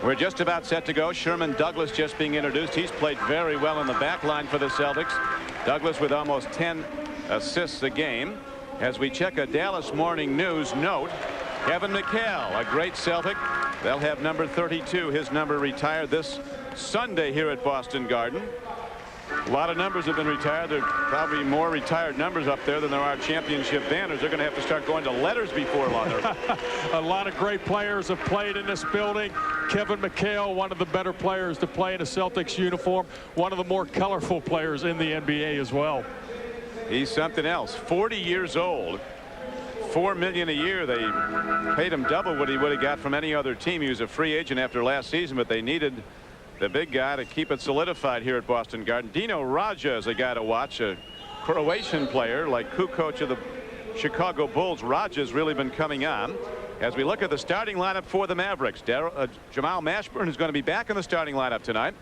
We're just about set to go. Sherman Douglas just being introduced. He's played very well in the back line for the Celtics. Douglas with almost 10 assists a game. As we check a Dallas Morning News note, Kevin McHale, a great Celtic. They'll have number 32, his number, retired this Sunday here at Boston Garden. A lot of numbers have been retired. There are probably more retired numbers up there than there are championship banners. They're going to have to start going to letters before long. A lot of great players have played in this building. Kevin McHale, one of the better players to play in a Celtics uniform. One of the more colorful players in the NBA as well. He's something else. 40 years old. $4 million a year. They paid him double what he would have got from any other team. He was a free agent after last season, but they needed the big guy to keep it solidified here at Boston Garden. Dino Raja is a guy to watch, a Croatian player, like co-coach of the Chicago Bulls. Raja's really been coming on. As we look at the starting lineup for the Mavericks, Jamal Mashburn is going to be back in the starting lineup tonight,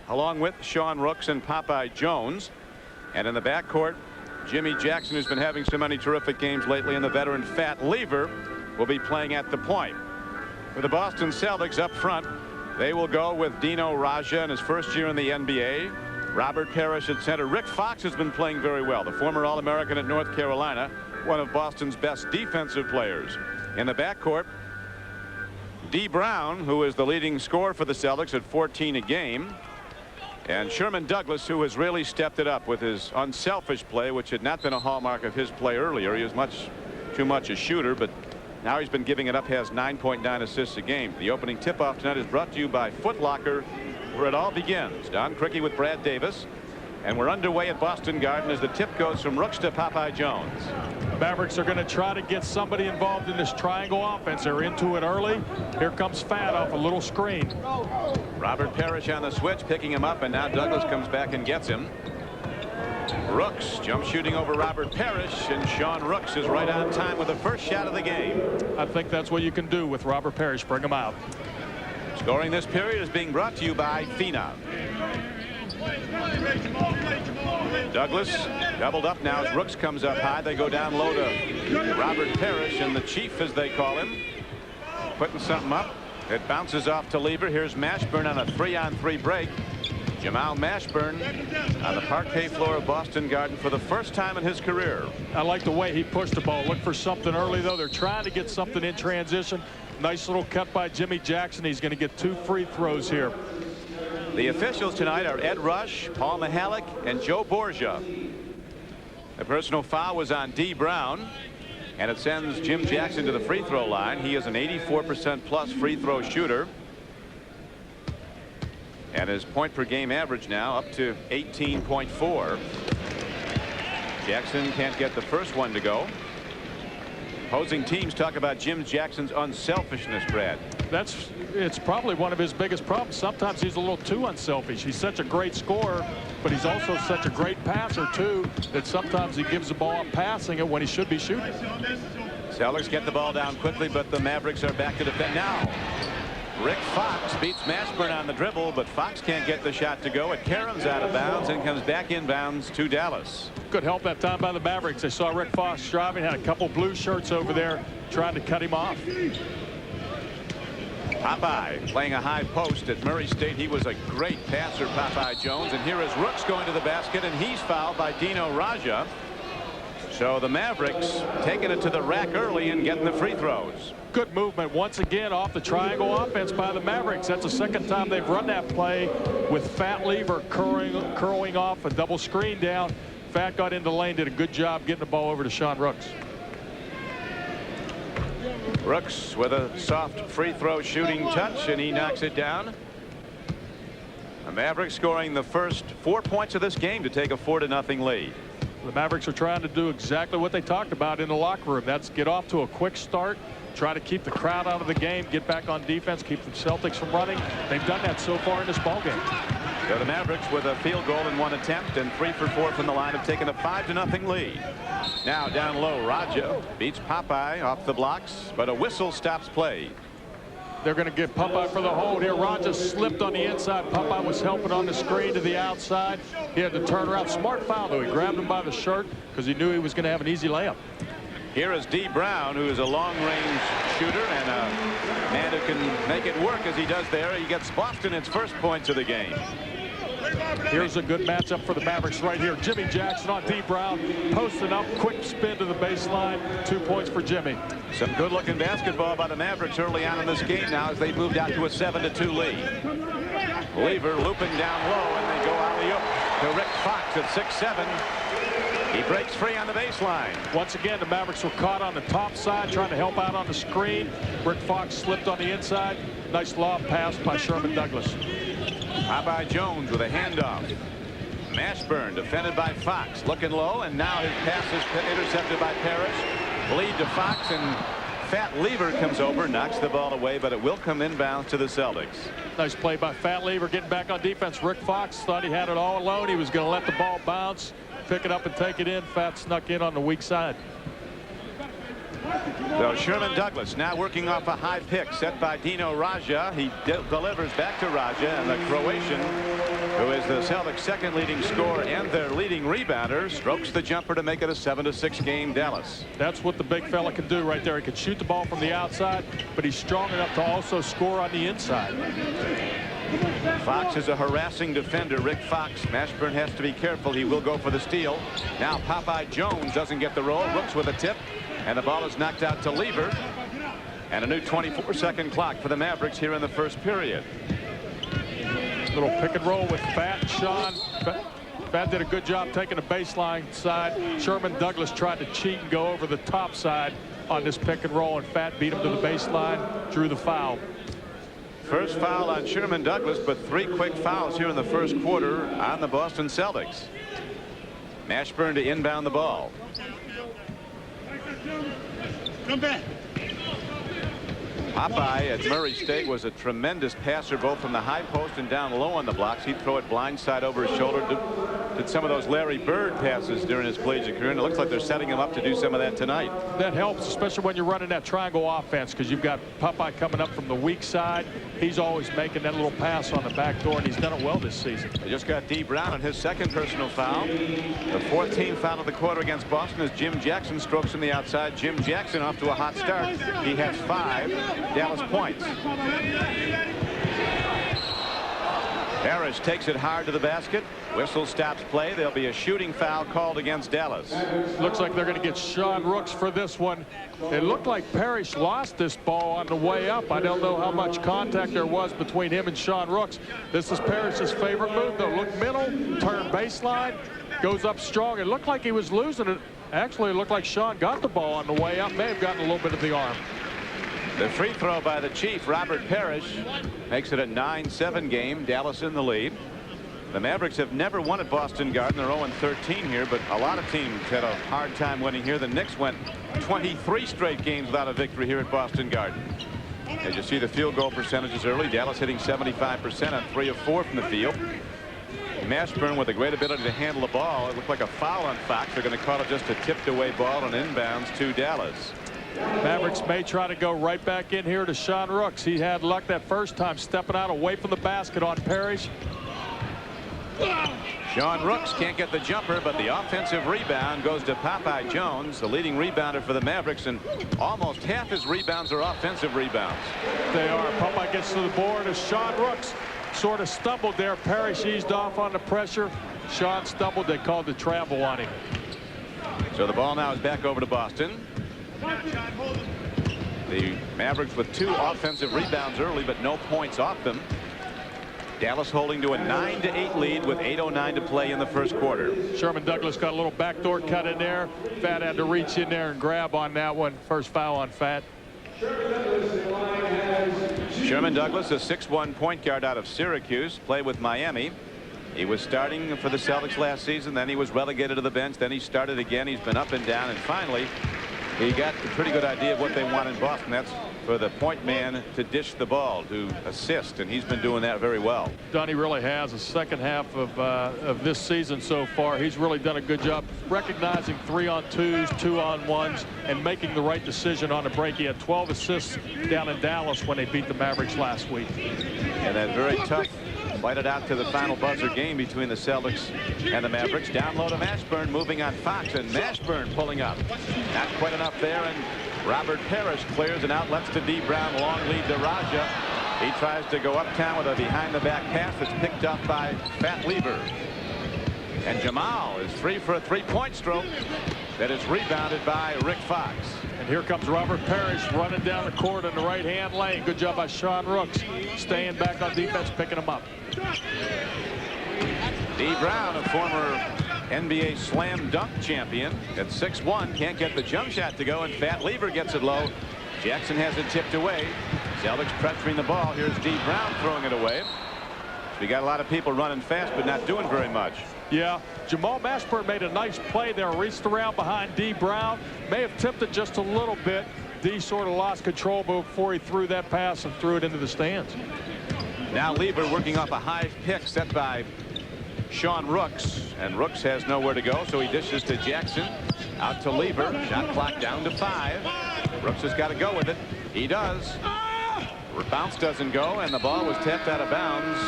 along with Sean Rooks and Popeye Jones. And in the backcourt, Jimmy Jackson, who's been having so many terrific games lately, and the veteran Fat Lever will be playing at the point. For the Boston Celtics up front, they will go with Dino Raja in his first year in the NBA. Robert Parrish at center. Rick Fox has been playing very well. The former All-American at North Carolina, one of Boston's best defensive players. In the backcourt, Dee Brown, who is the leading scorer for the Celtics at 14 a game. And Sherman Douglas, who has really stepped it up with his unselfish play, which had not been a hallmark of his play earlier. He was too much a shooter, but now he's been giving it up, has 9.9 assists a game. The opening tip-off tonight is brought to you by Foot Locker, where it all begins. Don Criqui with Brad Davis. And we're underway at Boston Garden as the tip goes from Rooks to Popeye Jones. Mavericks are going to try to get somebody involved in this triangle offense. They're into it early. Here comes Fat off a little screen. Robert Parrish on the switch, picking him up, and now Douglas comes back and gets him. Rooks jump shooting over Robert Parrish, and Sean Rooks is right on time with the first shot of the game. I think that's what you can do with Robert Parrish. Bring him out. Scoring this period is being brought to you by FINA. Douglas doubled up now as Rooks comes up high. They go down low to Robert Parrish, and the Chief, as they call him, putting something up. It bounces off to Lever. Here's Mashburn on a 3-on-3 break. Jamal Mashburn on the parquet floor of Boston Garden for the first time in his career. I like the way he pushed the ball. Look for something early, though. They're trying to get something in transition. Nice little cut by Jimmy Jackson. He's going to get 2 free throws here. The officials tonight are Ed Rush, Paul Mihalik, and Joe Borgia. The personal foul was on Dee Brown, and it sends Jim Jackson to the free throw line. He is an 84% plus free throw shooter. And his point per game average now up to 18.4. Jackson can't get the first one to go. Opposing teams talk about Jim Jackson's unselfishness, Brad. It's probably one of his biggest problems. Sometimes he's a little too unselfish. He's such a great scorer, but he's also such a great passer too, that sometimes he gives the ball up passing it when he should be shooting. Celtics get the ball down quickly, but the Mavericks are back to defend now. Rick Fox beats Mashburn on the dribble, but Fox can't get the shot to go. It caroms out of bounds and comes back inbounds to Dallas. Good help that time by the Mavericks. They saw Rick Fox driving, had a couple blue shirts over there trying to cut him off. Popeye playing a high post at Murray State. He was a great passer, Popeye Jones. And here is Rooks going to the basket, and he's fouled by Dino Raja. So the Mavericks taking it to the rack early and getting the free throws. Good movement once again off the triangle offense by the Mavericks. That's the second time they've run that play with Fat Lever curling off a double screen down. Fat got into the lane, did a good job getting the ball over to Sean Rooks. Rooks with a soft free throw shooting touch, and he knocks it down. The Mavericks scoring the first 4 points of this game to take a 4-0 lead. The Mavericks are trying to do exactly what they talked about in the locker room. That's get off to a quick start, try to keep the crowd out of the game, get back on defense, keep the Celtics from running. They've done that so far in this ballgame. So the Mavericks with a field goal in 1 attempt and 3 for 4 from the line have taken a 5-0 lead. Now down low, Raja beats Popeye off the blocks, but a whistle stops play. They're going to give Popeye for the hold here. Raja slipped on the inside. Popeye was helping on the screen to the outside. He had to turn around. Smart foul, though. He grabbed him by the shirt because he knew he was going to have an easy layup. Here is Dee Brown, who is a long-range shooter and a man who can make it work as he does there. He gets Boston its first points of the game. Here's a good matchup for the Mavericks right here. Jimmy Jackson on D. Brown, posting up, quick spin to the baseline. 2 points for Jimmy. Some good-looking basketball by the Mavericks early on in this game now as they moved out to a 7-2 lead. Lever looping down low, and they go alley-oop to Rick Fox at 6'7". He breaks free on the baseline. Once again, the Mavericks were caught on the top side trying to help out on the screen. Rick Fox slipped on the inside. Nice lob pass by Sherman Douglas. Popeye Jones with a handoff. Mashburn defended by Fox, looking low, and now his pass is intercepted by Parrish. Lead to Fox, and Fat Lever comes over, knocks the ball away, but it will come inbounds to the Celtics. Nice play by Fat Lever getting back on defense. Rick Fox thought he had it all alone. He was going to let the ball bounce, pick it up and take it in. Fat snuck in on the weak side. So Sherman Douglas now working off a high pick set by Dino Raja. He delivers back to Raja, and the Croatian, who is the Celtics' second leading scorer and their leading rebounder, strokes the jumper to make it a 7-6 game Dallas. That's what the big fella can do right there. He can shoot the ball from the outside, but he's strong enough to also score on the inside. Fox is a harassing defender. Rick Fox. Mashburn has to be careful. He will go for the steal. Now Popeye Jones doesn't get the roll. Rooks with a tip. And the ball is knocked out to Lever. And a new 24-second clock for the Mavericks here in the first period. Little pick and roll with Fat and Sean. Fat did a good job taking the baseline side. Sherman Douglas tried to cheat and go over the top side on this pick and roll, and Fat beat him to the baseline, drew the foul. First foul on Sherman Douglas, but 3 quick fouls here in the first quarter on the Boston Celtics. Mashburn to inbound the ball. Come back. Popeye at Murray State was a tremendous passer, both from the high post and down low on the blocks. He'd throw it blindside over his shoulder. Did some of those Larry Bird passes during his collegiate career, and it looks like they're setting him up to do some of that tonight. That helps, especially when you're running that triangle offense, because you've got Popeye coming up from the weak side. He's always making that little pass on the back door, and he's done it well this season. They just got D. Brown on his second personal foul. The 14th foul of the quarter against Boston as Jim Jackson strokes from the outside. Jim Jackson off to a hot start. He has 5 Dallas points. Parrish takes it hard to the basket. Whistle stops play. There'll be a shooting foul called against Dallas. Looks like they're going to get Sean Rooks for this one. It looked like Parrish lost this ball on the way up. I don't know how much contact there was between him and Sean Rooks. This is Parrish's favorite move, though. Look middle, turn baseline, goes up strong. It looked like he was losing it. Actually, it looked like Sean got the ball on the way up. May have gotten a little bit of the arm. The free throw by the Chief, Robert Parrish, makes it a 9-7 game. Dallas in the lead. The Mavericks have never won at Boston Garden. They're 0-13 here, but a lot of teams had a hard time winning here. The Knicks went 23 straight games without a victory here at Boston Garden. As you see the field goal percentages early, Dallas hitting 75% on 3 of 4 from the field. Mashburn with a great ability to handle the ball. It looked like a foul on Fox. They're going to call it just a tipped away ball and inbounds to Dallas. Mavericks may try to go right back in here to Sean Rooks. He had luck that first time stepping out away from the basket on Parrish. Sean Rooks can't get the jumper, but the offensive rebound goes to Popeye Jones, the leading rebounder for the Mavericks, and almost half his rebounds are offensive rebounds. They are. Popeye gets to the board as Sean Rooks sort of stumbled there. Parrish eased off on the pressure. Sean stumbled. They called the travel on him. So the ball now is back over to Boston. The Mavericks with 2 offensive rebounds early, but no points off them. Dallas holding to a 9-8 lead with 8:09 to play in the first quarter. Sherman Douglas got a little backdoor cut in there. Fat had to reach in there and grab on that one. First foul on Fat. Sherman Douglas, a 6'1" point guard out of Syracuse, played with Miami. He was starting for the Celtics last season, then he was relegated to the bench, then he started again. He's been up and down, and finally he got a pretty good idea of what they want in Boston. That's for the point man to dish the ball, to assist, and he's been doing that very well. Dunny really has. The second half of this season so far, he's really done a good job recognizing 3-on-2s, 2-on-1s, and making the right decision on the break. He had 12 assists down in Dallas when they beat the Mavericks last week. And that very tough fight it out to the final buzzer game between the Celtics and the Mavericks. Down low to Mashburn, moving on Fox, and Mashburn pulling up. Not quite enough there, and Robert Parrish clears and outlets to D. Brown. Long lead to Raja. He tries to go uptown with a behind-the-back pass that's picked up by Fat Lever. And Jamal is free for a three-point stroke that is rebounded by Rick Fox. And here comes Robert Parrish running down the court in the right-hand lane. Good job by Sean Rooks, staying back on defense, picking him up. D. Brown, a former NBA slam dunk champion, at 6'1", can't get the jump shot to go, and Fat Lever gets it low. Jackson has it tipped away. Celtics pressuring the ball. Here's D. Brown throwing it away. We got a lot of people running fast but not doing very much. Yeah, Jamal Mashburn made a nice play there, reached around behind D. Brown, may have tipped it just a little bit. D sort of lost control before he threw that pass and threw it into the stands. Now Lever working off a high pick set by Sean Rooks, and Rooks has nowhere to go, so he dishes to Jackson. Out to Lever. Shot clock down to 5. Rooks has got to go with it. He does. Bounce doesn't go, and the ball was tapped out of bounds.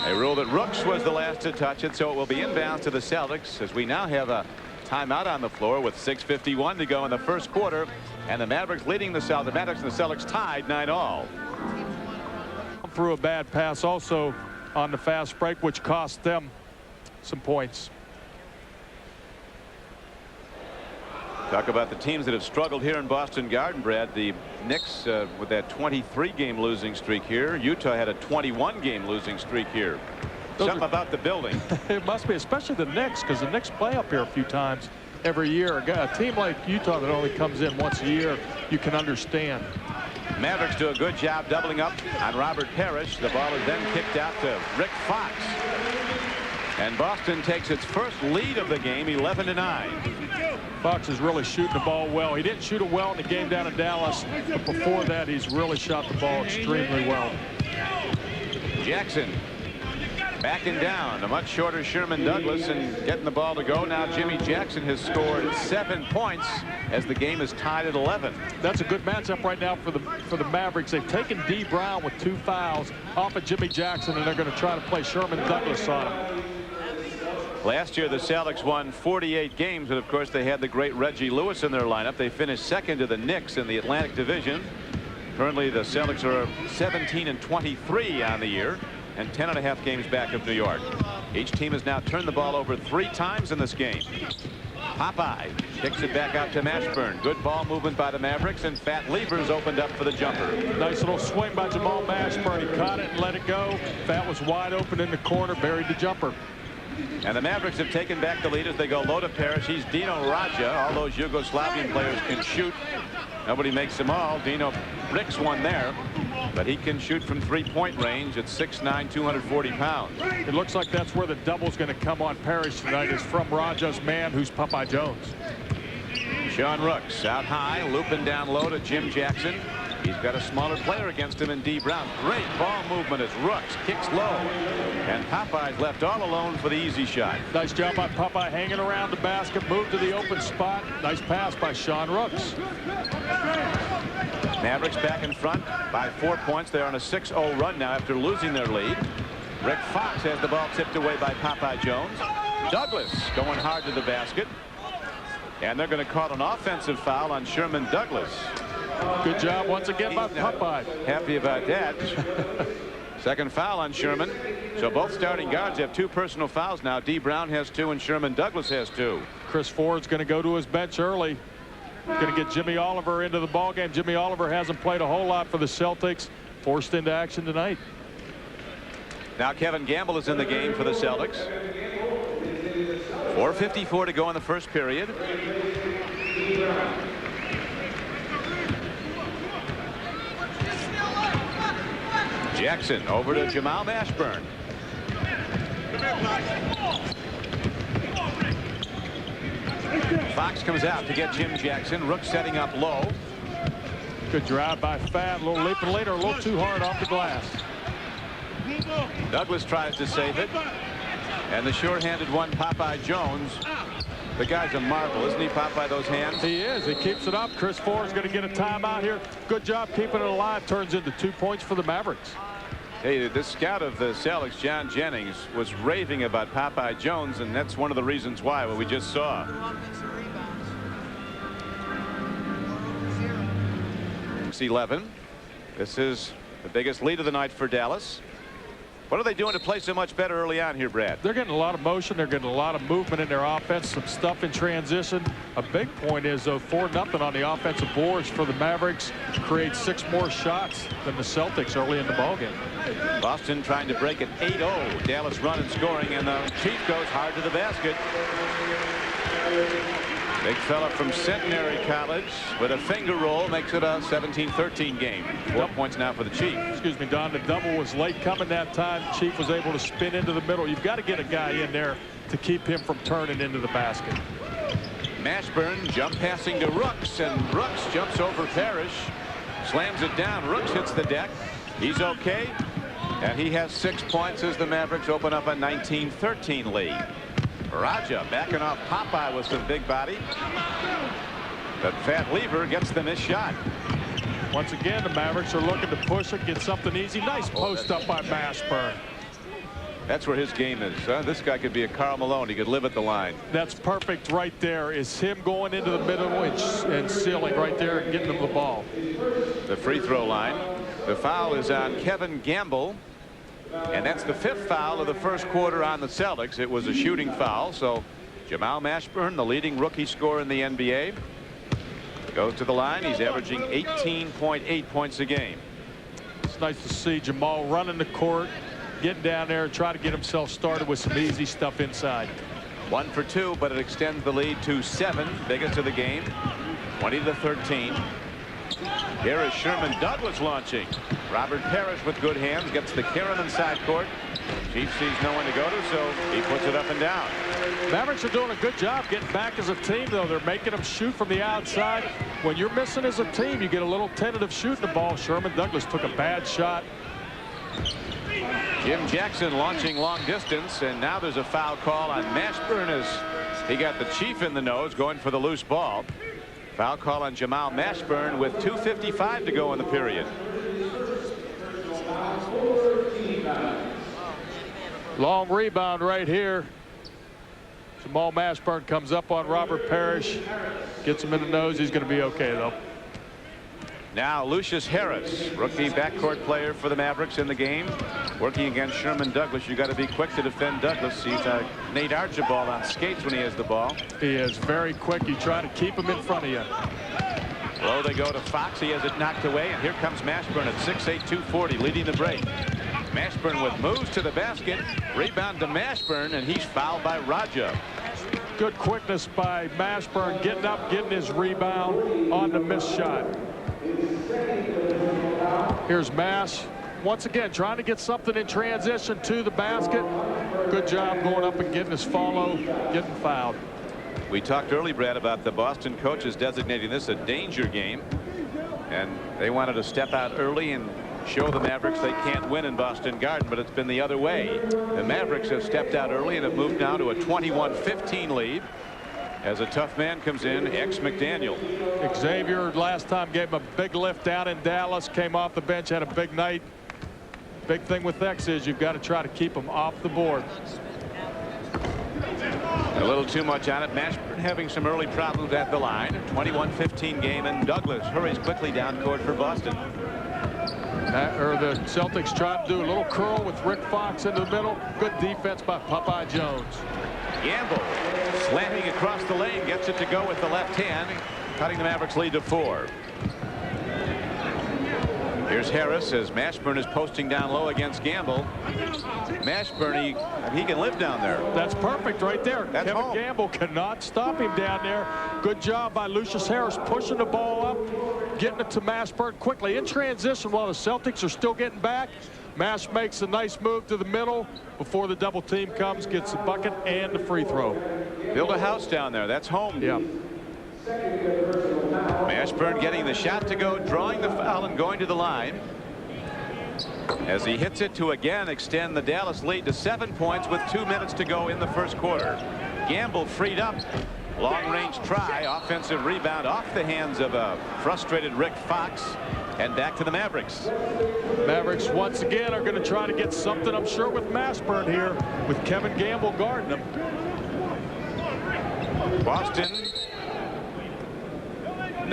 They ruled that Rooks was the last to touch it, so it will be inbounds to the Celtics, as we now have a timeout on the floor with 6:51 to go in the first quarter, and the Mavericks leading the Celtics, and the Celtics tied 9-all. Threw a bad pass also on the fast break, which cost them some points. Talk about the teams that have struggled here in Boston Garden, Brad. The Knicks with that 23-game losing streak here. Utah had a 21-game losing streak here. Something about the building. It must be, especially the Knicks, because the Knicks play up here a few times every year. A team like Utah that only comes in once a year, you can understand. Mavericks do a good job doubling up on Robert Parrish. The ball is then kicked out to Rick Fox. And Boston takes its first lead of the game, 11-9. Fox is really shooting the ball well. He didn't shoot it well in the game down in Dallas, but before that, he's really shot the ball extremely well. Jackson backing down. A much shorter Sherman Douglas and getting the ball to go. Now Jimmy Jackson has scored 7 points as the game is tied at 11. That's a good matchup right now for the Mavericks. They've taken D. Brown with 2 fouls off of Jimmy Jackson, and they're going to try to play Sherman Douglas on him. Last year the Celtics won 48 games, and of course they had the great Reggie Lewis in their lineup. They finished second to the Knicks in the Atlantic Division. Currently the Celtics are 17-23 on the year and 10.5 games back of New York. Each team has now turned the ball over 3 times in this game. Popeye kicks it back out to Mashburn. Good ball movement by the Mavericks, and Fat Lever's opened up for the jumper. Nice little swing by Jamal Mashburn. He caught it and let it go. Fat was wide open in the corner, buried the jumper. And the Mavericks have taken back the lead as they go low to Parrish. He's Dino Raja. All those Yugoslavian players can shoot. Nobody makes them all. Dino Rick's one there, but he can shoot from 3-point range at 6'9", 240 pounds. It looks like that's where the double's going to come on Parrish tonight, is from Raja's man, who's Popeye Jones. Sean Rooks out high, looping down low to Jim Jackson. He's got a smaller player against him in D. Brown. Great ball movement as Rooks kicks low. And Popeye's left all alone for the easy shot. Nice job by Popeye hanging around the basket, moved to the open spot. Nice pass by Sean Rooks. Mavericks back in front by 4 points. They're on a 6-0 run now after losing their lead. Rick Fox has the ball tipped away by Popeye Jones. Douglas going hard to the basket. And they're going to call an offensive foul on Sherman Douglas. Good job once again by Popeye. Happy about that. Second foul on Sherman. So both starting guards have 2 personal fouls now. D. Brown has 2 and Sherman Douglas has 2. Chris Ford's going to go to his bench early. Going to get Jimmy Oliver into the ballgame. Jimmy Oliver hasn't played a whole lot for the Celtics. Forced into action tonight. Now Kevin Gamble is in the game for the Celtics. 4:54 to go in the first period. Jackson over to Jamal Mashburn. Fox comes out to get Jim Jackson. Rooks setting up low. Good drive by Fat. A little leap later, a little too hard off the glass. Douglas tries to save it. And the sure-handed one, Popeye Jones. The guy's a marvel, isn't he, Popeye, those hands? He is. He keeps it up. Chris Ford's going to get a timeout here. Good job keeping it alive. Turns into 2 points for the Mavericks. Hey, this scout of the Celtics, John Jennings, was raving about Popeye Jones, and that's one of the reasons why, what we just saw. 11. This is the biggest lead of the night for Dallas. What are they doing to play so much better early on here, Brad? They're getting a lot of motion. They're getting a lot of movement in their offense, some stuff in transition. A big point is, though, 4-0 on the offensive boards for the Mavericks. Create 6 more shots than the Celtics early in the ballgame. Boston trying to break an 8-0 Dallas run in scoring, and the Chief goes hard to the basket. Big fella from Centenary College with a finger roll makes it a 17-13 game. 4 points now for the Chief. Excuse me, Don. The double was late coming that time. Chief was able to spin into the middle. You've got to get a guy in there to keep him from turning into the basket. Mashburn jump passing to Rooks, and Rooks jumps over Parrish, slams it down. Rooks hits the deck. He's okay, and he has 6 points as the Mavericks open up a 19-13 lead. Raja backing off Popeye with some big body, but Fat Lever gets the missed shot. Once again, the Mavericks are looking to push it, get something easy. Nice post up by Mashburn. That's where his game is. This guy could be a Karl Malone. He could live at the line. That's perfect right there. Is him going into the middle and sealing right there and getting him the ball. The free throw line. The foul is on Kevin Gamble. And that's the 5th foul of the first quarter on the Celtics. It was a shooting foul. So Jamal Mashburn, the leading rookie scorer in the NBA, goes to the line. He's averaging 18.8 points a game. It's nice to see Jamal running the court, getting down there and try to get himself started with some easy stuff inside. 1 for 2, but it extends the lead to 7, biggest of the game, 20-13. Here is Sherman Douglas launching. Robert Parrish with good hands gets the Karen inside court. Chief sees no one to go to, so he puts it up and down. Mavericks are doing a good job getting back as a team, though. They're making them shoot from the outside. When you're missing as a team, you get a little tentative shooting the ball. Sherman Douglas took a bad shot. Jim Jackson launching long distance, and now there's a foul call on Mashburn as he got the Chief in the nose going for the loose ball. Foul call on Jamal Mashburn with 2:55 to go in the period. Long rebound right here. Jamal Mashburn comes up on Robert Parrish, gets him in the nose. He's going to be okay, though. Now Lucius Harris, rookie backcourt player for the Mavericks in the game, working against Sherman Douglas. You got to be quick to defend Douglas. He's Nate Archibald on skates when he has the ball. He is very quick. You try to keep him in front of you. Low they go to Fox. He has it knocked away, and here comes Mashburn at 6'8", 240, leading the break. Mashburn with moves to the basket, rebound to Mashburn, and he's fouled by Raja. Good quickness by Mashburn, getting up, getting his rebound on the missed shot. Here's Mash once again trying to get something in transition to the basket. Good job going up and getting his follow, getting fouled. We talked early, Brad, about the Boston coaches designating this a danger game, and they wanted to step out early and show the Mavericks they can't win in Boston Garden, but it's been the other way. The Mavericks have stepped out early and have moved now to a 21-15 lead as a tough man comes in, ex-McDaniel. Xavier last time gave him a big lift down in Dallas, came off the bench, had a big night. Big thing with X is you've got to try to keep him off the board. A little too much on it. Mashburn having some early problems at the line. 21-15 game, and Douglas hurries quickly down court for Boston. The Celtics trying to do a little curl with Rick Fox into the middle. Good defense by Popeye Jones. Gamble slamming across the lane, gets it to go with the left hand, cutting the Mavericks lead to 4. Here's Harris as Mashburn is posting down low against Gamble. Mashburn, he can live down there. That's perfect right there. That's Kevin home. Gamble cannot stop him down there. Good job by Lucius Harris pushing the ball up, getting it to Mashburn quickly in transition while the Celtics are still getting back. Mash makes a nice move to the middle before the double team comes, gets the bucket and the free throw. Build a house down there. That's home. Yeah. Mashburn getting the shot to go, drawing the foul and going to the line as he hits it to again extend the Dallas lead to 7 points with 2 minutes to go in the first quarter. Gamble freed up. Long range try, offensive rebound off the hands of a frustrated Rick Fox, and back to the Mavericks. Mavericks once again are going to try to get something, I'm sure, with Mashburn here with Kevin Gamble guarding them. Boston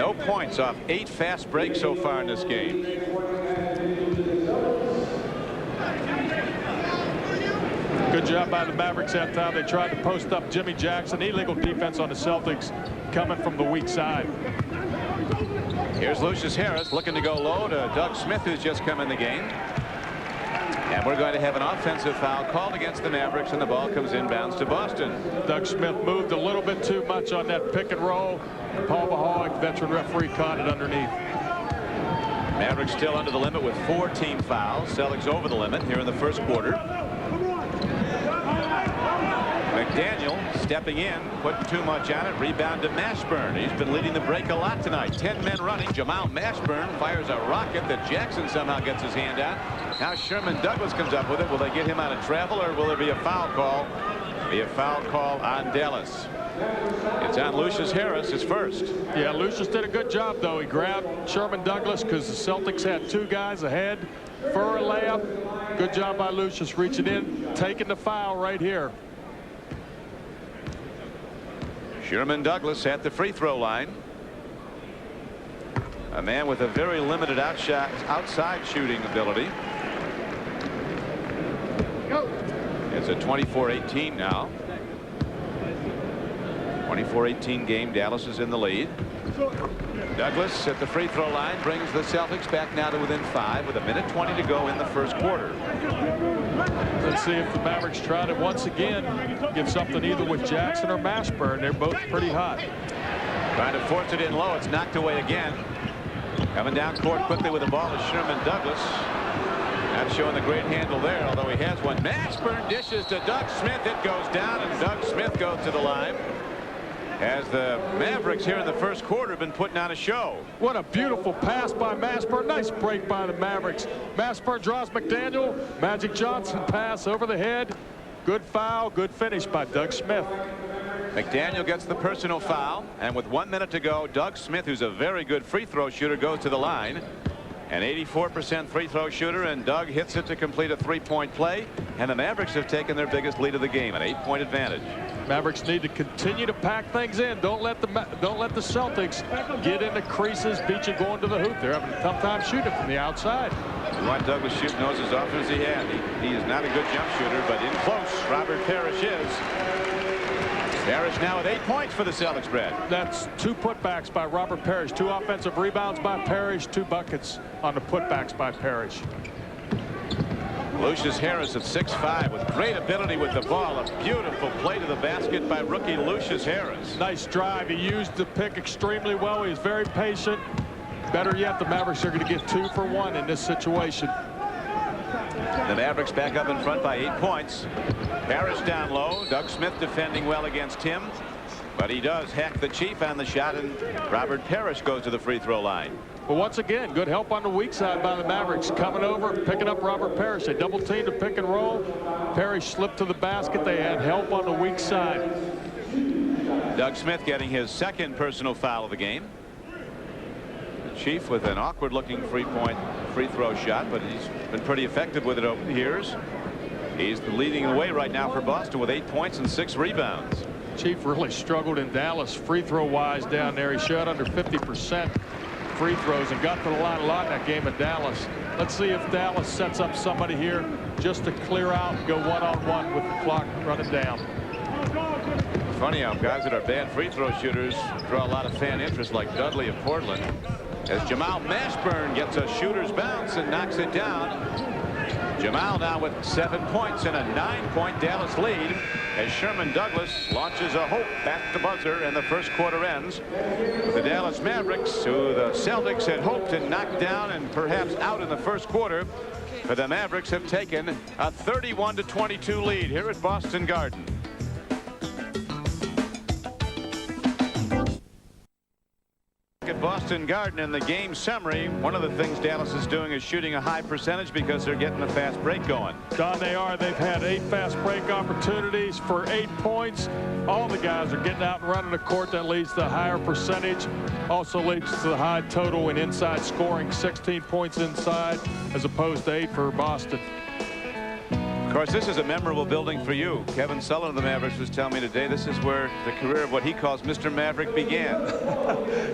No points off 8 fast breaks so far in this game. Good job by the Mavericks that time. They tried to post up Jimmy Jackson. Illegal defense on the Celtics coming from the weak side. Here's Lucius Harris looking to go low to Doug Smith, who's just come in the game. And we're going to have an offensive foul called against the Mavericks, and the ball comes inbounds to Boston. Doug Smith moved a little bit too much on that pick and roll. Paul Mahalik, veteran referee, caught it underneath. Mavericks still under the limit with 4 team fouls. Celtics over the limit here in the first quarter. McDaniel stepping in, putting too much on it. Rebound to Mashburn. He's been leading the break a lot tonight. 10 men running. Jamal Mashburn fires a rocket that Jackson somehow gets his hand on. Now Sherman Douglas comes up with it. Will they get him out of travel, or will there be a foul call? Be a foul call on Dallas. It's on Lucius Harris, his first. Yeah, Lucius did a good job, though. He grabbed Sherman Douglas because the Celtics had 2 guys ahead for a layup. Good job by Lucius reaching in, taking the foul right here. Sherman Douglas at the free throw line. A man with a very limited outside shooting ability. It's a 24-18 now. 24-18 game. Dallas is in the lead. Douglas at the free throw line brings the Celtics back now to within 5 with 1:20 to go in the first quarter. Let's see if the Mavericks try to once again get something either with Jackson or Mashburn. They're both pretty hot. Trying to force it in low. It's knocked away again. Coming down court quickly with the ball is Sherman Douglas. Not showing the great handle there, although he has one. Mashburn dishes to Doug Smith. It goes down, and Doug Smith goes to the line. As the Mavericks here in the first quarter have been putting on a show. What a beautiful pass by Mashburn. Nice break by the Mavericks. Mashburn draws McDaniel. Magic Johnson pass over the head. Good foul. Good finish by Doug Smith. McDaniel gets the personal foul, and with 1 minute to go, Doug Smith, who's a very good free throw shooter, goes to the line. An 84% free throw shooter, and Doug hits it to complete a 3-point play, and the Mavericks have taken their biggest lead of the game, an 8-point advantage. Mavericks need to continue to pack things in. Don't let the Celtics get into creases, beat you going to the hoop. They're having a tough time shooting from the outside. You want Douglas shoot knows as often as he had. He is not a good jump shooter, but in close, Robert Parrish is. Parrish now with 8 points for the Celtics, Brad. That's 2 putbacks by Robert Parrish, 2 offensive rebounds by Parrish, 2 buckets on the putbacks by Parrish. Lucius Harris at 6'5" with great ability with the ball. A beautiful play to the basket by rookie Lucius Harris. Nice drive. He used the pick extremely well. He's very patient. Better yet, the Mavericks are going to get 2 for 1 in this situation. The Mavericks back up in front by 8 points. Parrish down low. Doug Smith defending well against him, but he does hack the Chief on the shot, and Robert Parrish goes to the free throw line. But once again, good help on the weak side by the Mavericks. Coming over, picking up Robert Parrish. They double teamed to pick and roll. Parrish slipped to the basket. They had help on the weak side. Doug Smith getting his 2nd personal foul of the game. The Chief with an awkward looking free throw shot, but he's been pretty effective with it over the years. He's leading the way right now for Boston with 8 points and 6 rebounds. Chief really struggled in Dallas free throw wise down there. He shot under 50% free throws and got to the line a lot in that game at Dallas. Let's see if Dallas sets up somebody here just to clear out and go one-on-one with the clock running down. Funny how guys that are bad free throw shooters draw a lot of fan interest, like Dudley of Portland. As Jamal Mashburn gets a shooter's bounce and knocks it down. Jamal now with 7 points and a 9-point Dallas lead as Sherman Douglas launches a hope at the buzzer, and the first quarter ends with the Dallas Mavericks, who the Celtics had hoped to knock down and perhaps out in the first quarter. For the Mavericks have taken a 31-22 lead here at Boston Garden. At Boston Garden in the game summary, one of the things Dallas is doing is shooting a high percentage because they're getting a fast break going. Don, they are. They've had 8 fast break opportunities for 8 points. All the guys are getting out and running the court. That leads to a higher percentage. Also leads to the high total in inside scoring, 16 points inside as opposed to 8 for Boston. Of course, this is a memorable building for you. Kevin Sullivan of the Mavericks was telling me today this is where the career of what he calls Mr. Maverick began.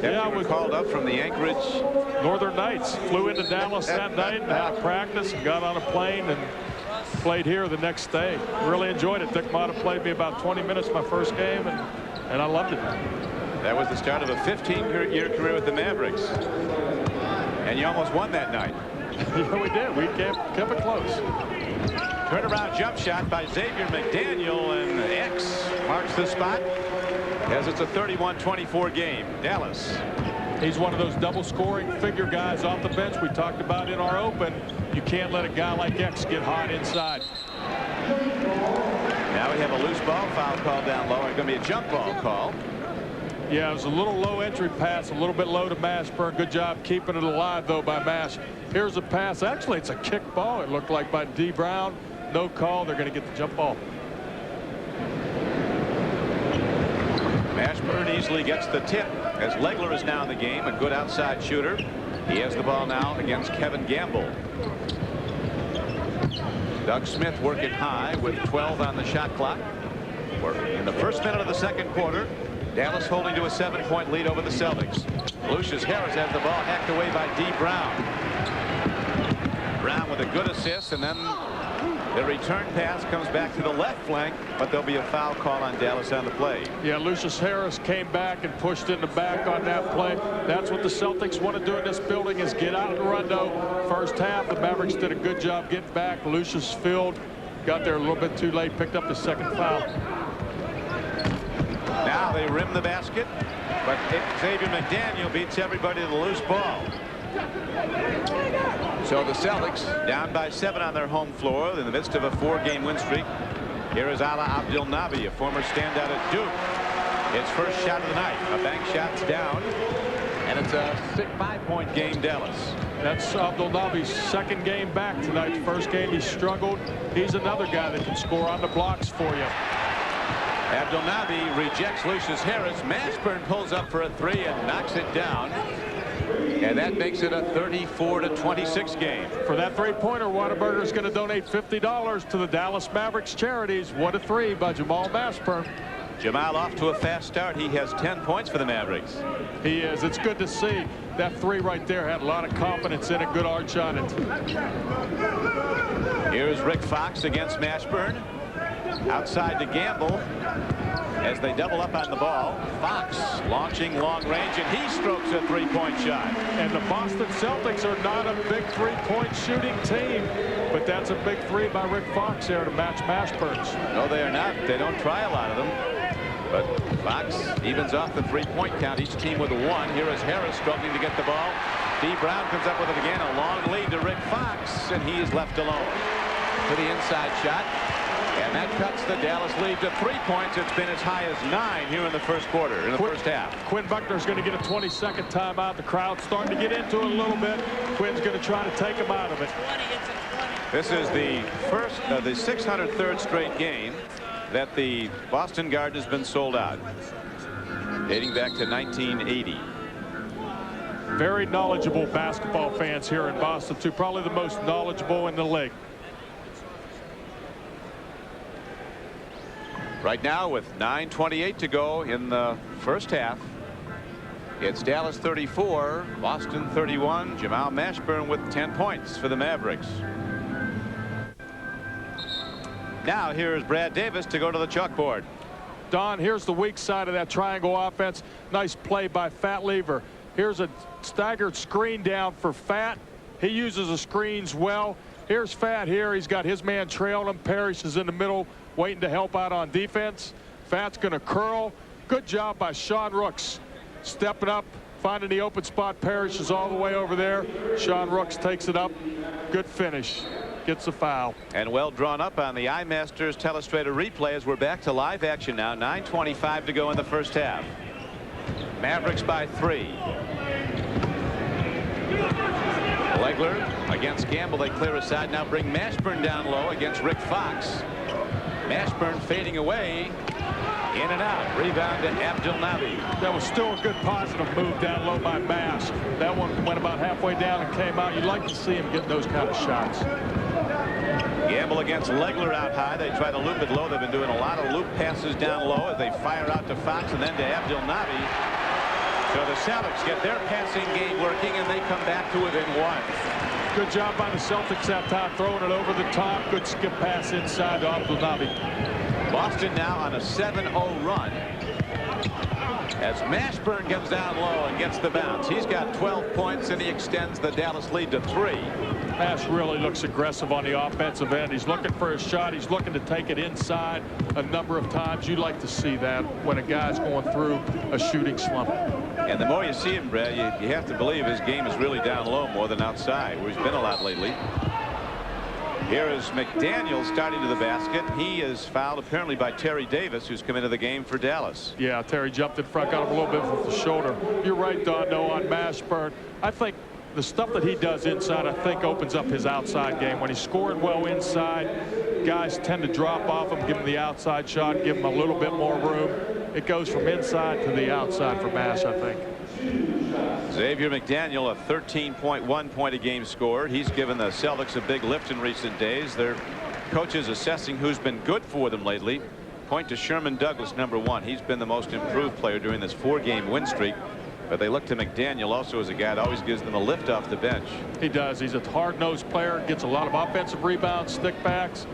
Yeah, I was called up from the Anchorage Northern Knights. Flew into Dallas that night and had a practice and got on a plane and played here the next day. Really enjoyed it. Dick Motta played me about 20 minutes my first game, and I loved it. That was the start of a 15-year career with the Mavericks. And you almost won that night. Yeah, we did. We kept it close. Turnaround jump shot by Xavier McDaniel, and X marks the spot as it's a 31-24 game. Dallas. He's one of those double scoring figure guys off the bench we talked about in our open. You can't let a guy like X get hot inside. Now we have a loose ball foul call down low. It's going to be a jump ball call. Yeah, it was a little low entry pass, a little bit low to Mashburn. Good job keeping it alive, though, by Mash. Here's a pass. Actually, it's a kick ball, it looked like, by D. Brown. No call. They're going to get the jump ball. Mashburn easily gets the tip as Legler is now in the game, a good outside shooter. He has the ball now against Kevin Gamble. Doug Smith working high with 12 on the shot clock. We're in the first minute of the second quarter. Dallas holding to a 7-point lead over the Celtics. Lucius Harris has the ball hacked away by D. Brown. Brown with a good assist, and then the return pass comes back to the left flank, but there'll be a foul call on Dallas on the play. Yeah, Lucius Harris came back and pushed in the back on that play. That's what the Celtics want to do in this building, is get out of the rondo. First half, the Mavericks did a good job getting back. Lucius Field got there a little bit too late, picked up the second foul. Now they rim the basket, but Xavier McDaniel beats everybody to the loose ball. So the Celtics down by 7 on their home floor in the midst of a 4-game win streak. Here is Ala Abdelnaby, a former standout at Duke. His first shot of the night. A bank shot's down, and it's a 5-point game, Dallas. That's Abdelnaby's second game back tonight. The first game he struggled. He's another guy that can score on the blocks for you. Abdelnaby rejects Lucius Harris. Mashburn pulls up for a 3 and knocks it down. And that makes it a 34-26 game. For that three-pointer, Whataburger is going to donate $50 to the Dallas Mavericks charities. What a 3 by Jamal Mashburn. Jamal off to a fast start. He has 10 points for the Mavericks. He is. It's good to see. That 3 right there had a lot of confidence in it. Good arch on it. Here's Rick Fox against Mashburn. Outside to Gamble as they double up on the ball. Fox launching long range, and he strokes a 3-point shot. And the Boston Celtics are not a big 3-point shooting team, but that's a big 3 by Rick Fox there to match Mashburn's. No, they are not. They don't try a lot of them. But Fox evens off the 3-point count. Each team with a 1. Here is Harris struggling to get the ball. D. Brown comes up with it again. A long lead to Rick Fox, and he is left alone. To the inside shot. And that cuts the Dallas lead to 3 points. It's been as high as 9 here in the first quarter, in the first half. Quinn Buckner's going to get a 22nd timeout. The crowd's starting to get into it a little bit. Quinn's going to try to take him out of it. This is the first of the 603rd straight game that the Boston Garden has been sold out, dating back to 1980. Very knowledgeable basketball fans here in Boston, too. Probably the most knowledgeable in the league. Right now, with 9:28 to go in the first half, it's Dallas 34, Boston 31. Jamal Mashburn with 10 points for the Mavericks. Now here's Brad Davis to go to the chalkboard. Don, here's the weak side of that triangle offense. Nice play by Fat Lever. Here's a staggered screen down for Fat. He uses the screens well. Here's Fat here. He's got his man trailing him. Parrish is in the middle waiting to help out on defense. Fat's going to curl. Good job by Sean Rooks. Stepping up, finding the open spot. Parrish is all the way over there. Sean Rooks takes it up. Good finish. Gets a foul. And well drawn up on the iMasters Telestrator replay as we're back to live action now. 9:25 to go in the first half. Mavericks by 3. Legler against Gamble. They clear aside. Now bring Mashburn down low against Rick Fox. Mashburn fading away. In and out. Rebound to Abdelnaby. That was still a good positive move down low by Mash. That one went about halfway down and came out. You'd like to see him get those kind of shots. Gamble against Legler out high. They try to loop it low. They've been doing a lot of loop passes down low as they fire out to Fox and then to Abdelnaby. So the Celtics get their passing game working, and they come back to within one. Good job by the Celtics that time, throwing it over the top. Good skip pass inside to Abdelnaby. Boston now on a 7-0 run as Mashburn comes down low and gets the bounce. He's got 12 points, and he extends the Dallas lead to 3. Mash really looks aggressive on the offensive end. He's looking for a shot. He's looking to take it inside a number of times. You like to see that when a guy's going through a shooting slump. And the more you see him, Brad, you have to believe his game is really down low more than outside, where he's been a lot lately. Here is McDaniel starting to the basket. He is fouled apparently by Terry Davis, who's come into the game for Dallas. Yeah, Terry jumped in front, got him a little bit with the shoulder. You're right, Don, though, on Mashburn. I think the stuff that he does inside, I think, opens up his outside game. When he's scoring well inside, guys tend to drop off him, give him the outside shot, give him a little bit more room. It goes from inside to the outside for Mash, I think. Xavier McDaniel, a 13.1 point a game scorer. He's given the Celtics a big lift in recent days. Their coaches assessing who's been good for them lately. Point to Sherman Douglas, #1. He's been the most improved player during this 4-game win streak. But they look to McDaniel also as a guy that always gives them a lift off the bench. He does. He's a hard-nosed player, gets a lot of offensive rebounds, stickbacks.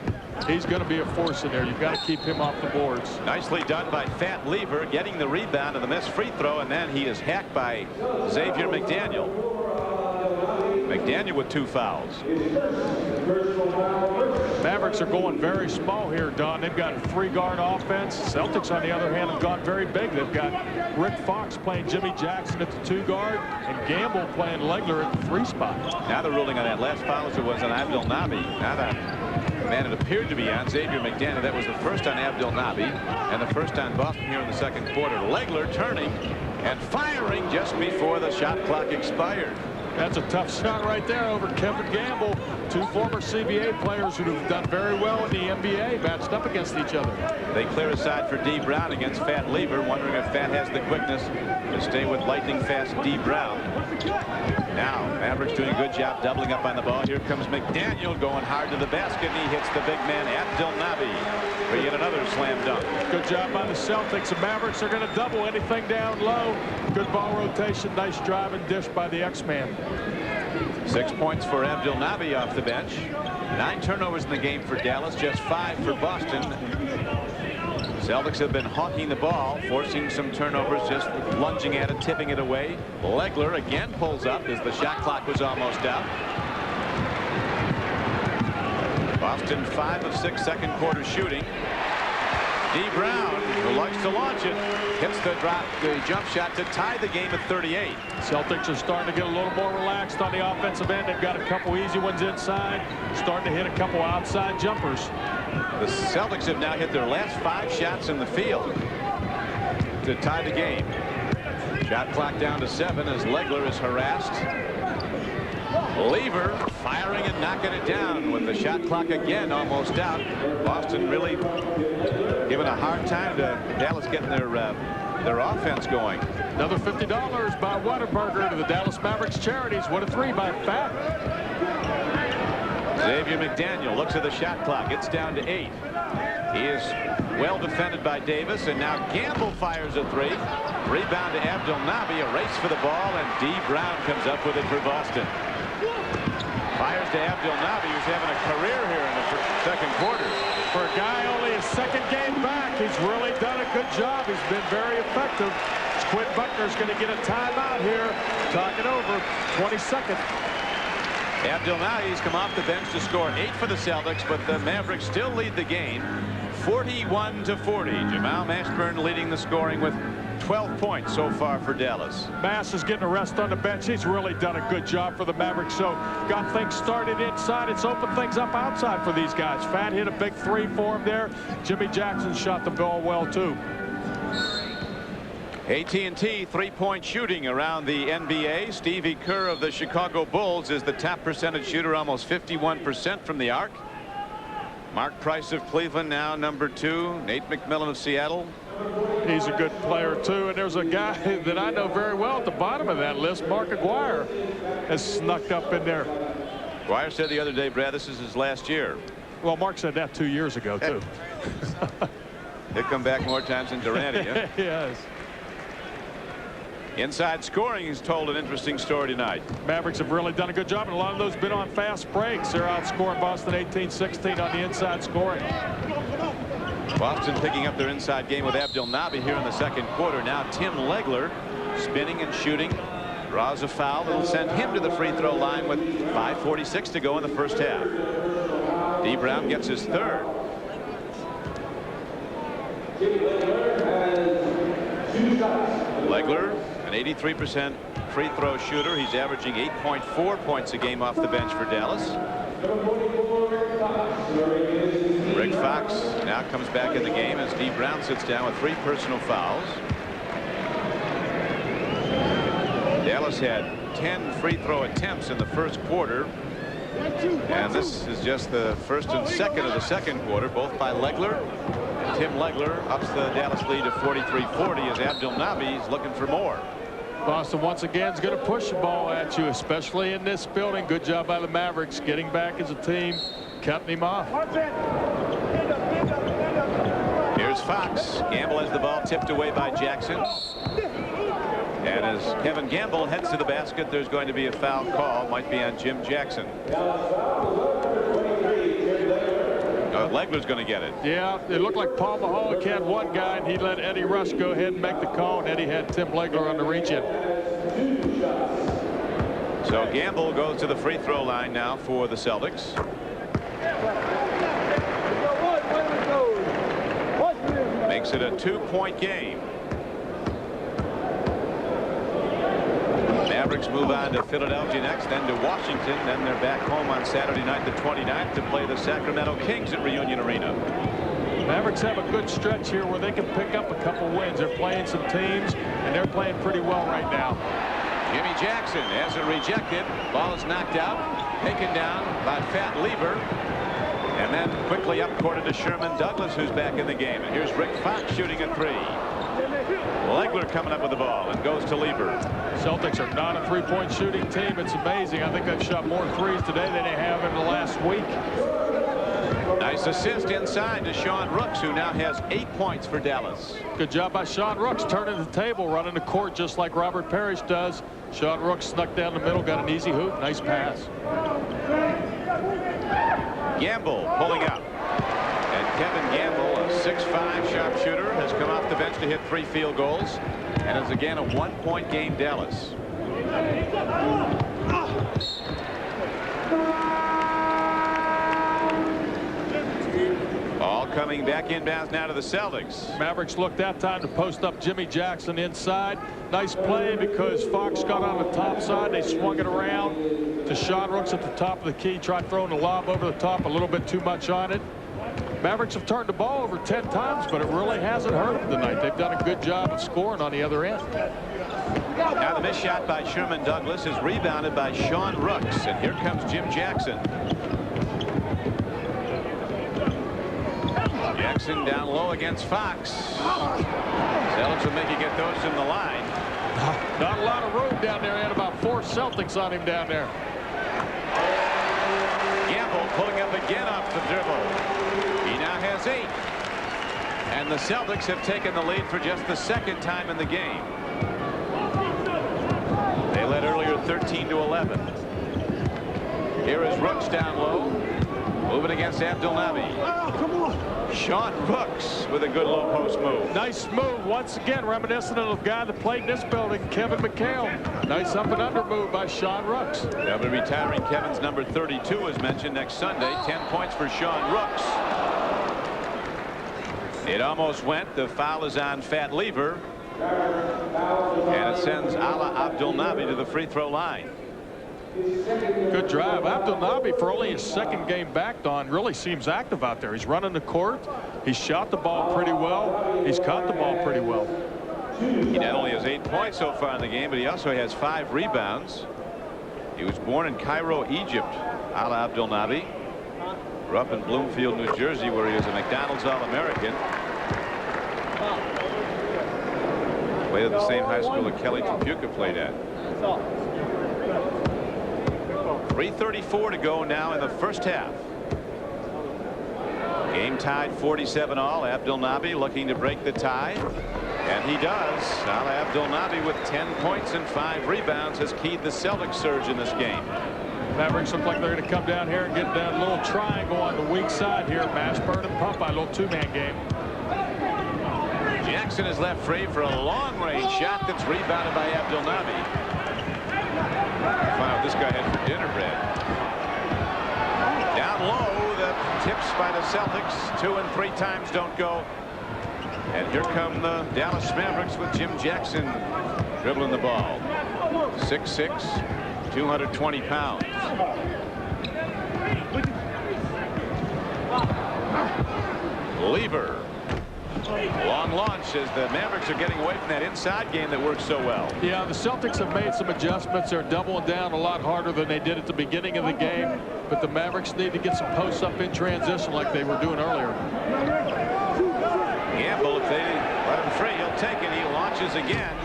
He's going to be a force in there. You've got to keep him off the boards. Nicely done by Fat Lever, getting the rebound and the missed free throw, and then he is hacked by Xavier McDaniel. McDaniel with 2 fouls. Mavericks are going very small here, Don. They've got a 3-guard offense. Celtics, on the other hand, have gone very big. They've got Rick Fox playing Jimmy Jackson at the 2-guard and Gamble playing Legler at the 3 spot. Now they're ruling on that last foul as it was on Abdelnaby. Now that man it appeared to be on Xavier McDaniel. That was the first on Abdelnaby and the first on Boston here in the second quarter. Legler turning and firing just before the shot clock expired. That's a tough shot right there over Kevin Gamble. 2 former CBA players who have done very well in the NBA matched up against each other. They clear aside for D. Brown against Fat Lever, wondering if Fat has the quickness to stay with lightning fast D. Brown. Now Mavericks doing a good job doubling up on the ball. Here comes McDaniel going hard to the basket, and he hits the big man Abdelnaby for yet another slam dunk. Good job by the Celtics. The Mavericks are going to double anything down low. Good ball rotation. Nice drive and dish by the X-Man. 6 points for Abdelnaby off the bench. 9 turnovers in the game for Dallas, just 5 for Boston. Celtics have been hawking the ball, forcing some turnovers, just lunging at it, tipping it away. Legler again pulls up as the shot clock was almost out. Boston 5 of 6 second quarter shooting. D. Brown, who likes to launch it, hits the jump shot to tie the game at 38. Celtics are starting to get a little more relaxed on the offensive end. They've got a couple easy ones inside, starting to hit a couple outside jumpers. The Celtics have now hit their last 5 shots in the field to tie the game. Shot clock down to 7 as Legler is harassed. Lever firing and knocking it down with the shot clock again almost out. Boston really giving a hard time to Dallas getting their offense going. Another $50 by Whataburger to the Dallas Mavericks charities. What a 3 by Fat. Xavier McDaniel looks at the shot clock. It's down to 8. He is well defended by Davis, and now Gamble fires a 3. Rebound to Abdelnaby, a race for the ball, and D. Brown comes up with it for Boston. Fires to Abdelnaby, who's having a career here in the second quarter. For a guy only his second game back, he's really done a good job. He's been very effective. Quinn Buckner's going to get a timeout here. Talk it over. 22nd. Abdelnaby's come off the bench to score 8 for the Celtics, but the Mavericks still lead the game 41-40. Jamal Mashburn leading the scoring with 12 points so far for Dallas. Mass is getting a rest on the bench. He's really done a good job for the Mavericks. So got things started inside. It's opened things up outside for these guys. Fat hit a big 3 for him there. Jimmy Jackson shot the ball well too. AT&T 3-point shooting around the NBA. Stevie Kerr of the Chicago Bulls is the top percentage shooter, almost 51% from the arc. Mark Price of Cleveland now number 2. Nate McMillan of Seattle. He's a good player too, and there's a guy that I know very well at the bottom of that list. Mark Aguirre has snuck up in there. Dwyer said the other day, Brad, this is his last year. Well, Mark said that 2 years ago, too. He'll come back more times than Durante. Yeah? Yes. Inside scoring, he's told an interesting story tonight. Mavericks have really done a good job, and a lot of those been on fast breaks. They're outscoring Boston 18-16 on the inside scoring. Boston picking up their inside game with Abdelnaby here in the second quarter. Now Tim Legler spinning and shooting. Draws a foul that'll send him to the free throw line with 5:46 to go in the first half. D. Brown gets his third. Legler, an 83% free throw shooter. He's averaging 8.4 points a game off the bench for Dallas. Rick Fox now comes back in the game as D. Brown sits down with 3 personal fouls. Dallas had 10 free throw attempts in the first quarter. And this is just the first and second of the second quarter, both by Legler. And Tim Legler ups the Dallas lead to 43-40 as Abdelnaby is looking for more. Boston once again is going to push the ball at you, especially in this building. Good job by the Mavericks getting back as a team, cutting him off. Here's Fox. Gamble has the ball tipped away by Jackson. And as Kevin Gamble heads to the basket, there's going to be a foul call. Might be on Jim Jackson. Legler's going to get it. Yeah, it looked like Paul Mahalik had one guy, and he let Eddie Rush go ahead and make the call, and Eddie had Tim Legler on the reach-in. So Gamble goes to the free throw line now for the Celtics. Makes it a 2-point game. Mavericks move on to Philadelphia next, then to Washington, then they're back home on Saturday night the 29th to play the Sacramento Kings at Reunion Arena. Mavericks have a good stretch here where they can pick up a couple wins. They're playing some teams, and they're playing pretty well right now. Jimmy Jackson has it rejected. Ball is knocked out, taken down by Fat Lever, and then quickly up court to Sherman Douglas, who's back in the game. And here's Rick Fox shooting a 3. Legler coming up with the ball and goes to Lieber. Celtics are not a three-point shooting team. It's amazing. I think they've shot more threes today than they have in the last week. Nice assist inside to Sean Rooks, who now has 8 points for Dallas. Good job by Sean Rooks, turning the table, running the court just like Robert Parrish does. Sean Rooks snuck down the middle, got an easy hoop. Nice pass. Gamble pulling up. And Kevin Gamble, a 6'5" sharpshooter, has come off the bench to hit 3 field goals. And it's again a 1-point game, Dallas. Ball coming back inbounds now to the Celtics. Mavericks looked that time to post up Jimmy Jackson inside. Nice play because Fox got on the top side. They swung it around to Sean Rooks at the top of the key. Tried throwing the lob over the top, a little bit too much on it. Mavericks have turned the ball over 10 times, but it really hasn't hurt them tonight. They've done a good job of scoring on the other end. Now the missed shot by Sherman Douglas is rebounded by Sean Rooks, and here comes Jim Jackson. Jackson down low against Fox. Celtics will make you get those in the line. Not a lot of room down there. They had about 4 Celtics on him down there. Gamble pulling up again off the dribble. He now has 8. And the Celtics have taken the lead for just the second time in the game. They led earlier 13-11. Here is Rooks down low. Moving against Abdelnaby. Sean Rooks with a good low post move. Nice move once again, reminiscent of the guy that played in this building, Kevin McHale. Nice up and under move by Sean Rooks. They'll be retiring Kevin's number 32 as mentioned next Sunday. 10 points for Sean Rooks. It almost went. The foul is on Fat Lever. And it sends Ala Abdelnaby to the free throw line. Good drive. Abdelnaby, for only his second game back, Don, really seems active out there. He's running the court. He's shot the ball pretty well. He's caught the ball pretty well. He not only has 8 points so far in the game, but he also has 5 rebounds. He was born in Cairo, Egypt. Ala Abdelnaby grew up in Bloomfield, New Jersey, where he was a McDonald's All-American. Played at the same high school that Kelly Tripucka played at. 3:34 to go now in the first half. Game tied 47 all. Abdel Nabi looking to break the tie. And he does. Salah Abdel Nabi with 10 points and 5 rebounds has keyed the Celtics surge in this game. Mavericks look like they're going to come down here and get that little triangle on the weak side here. Mashburn and Popeye, a little two-man game. Jackson is left free for a long-range shot that's rebounded by Abdel Nabi. Find out what this guy had for dinner bread. Down low, the tips by the Celtics. 2 and 3 times don't go. And here come the Dallas Mavericks with Jim Jackson dribbling the ball. 6'6", 220 pounds. Lever. Long launch as the Mavericks are getting away from that inside game that works so well. Yeah, the Celtics have made some adjustments. They're doubling down a lot harder than they did at the beginning of the game. But the Mavericks need to get some posts up in transition like they were doing earlier. Gamble, if they let him free, he'll take it. He launches again.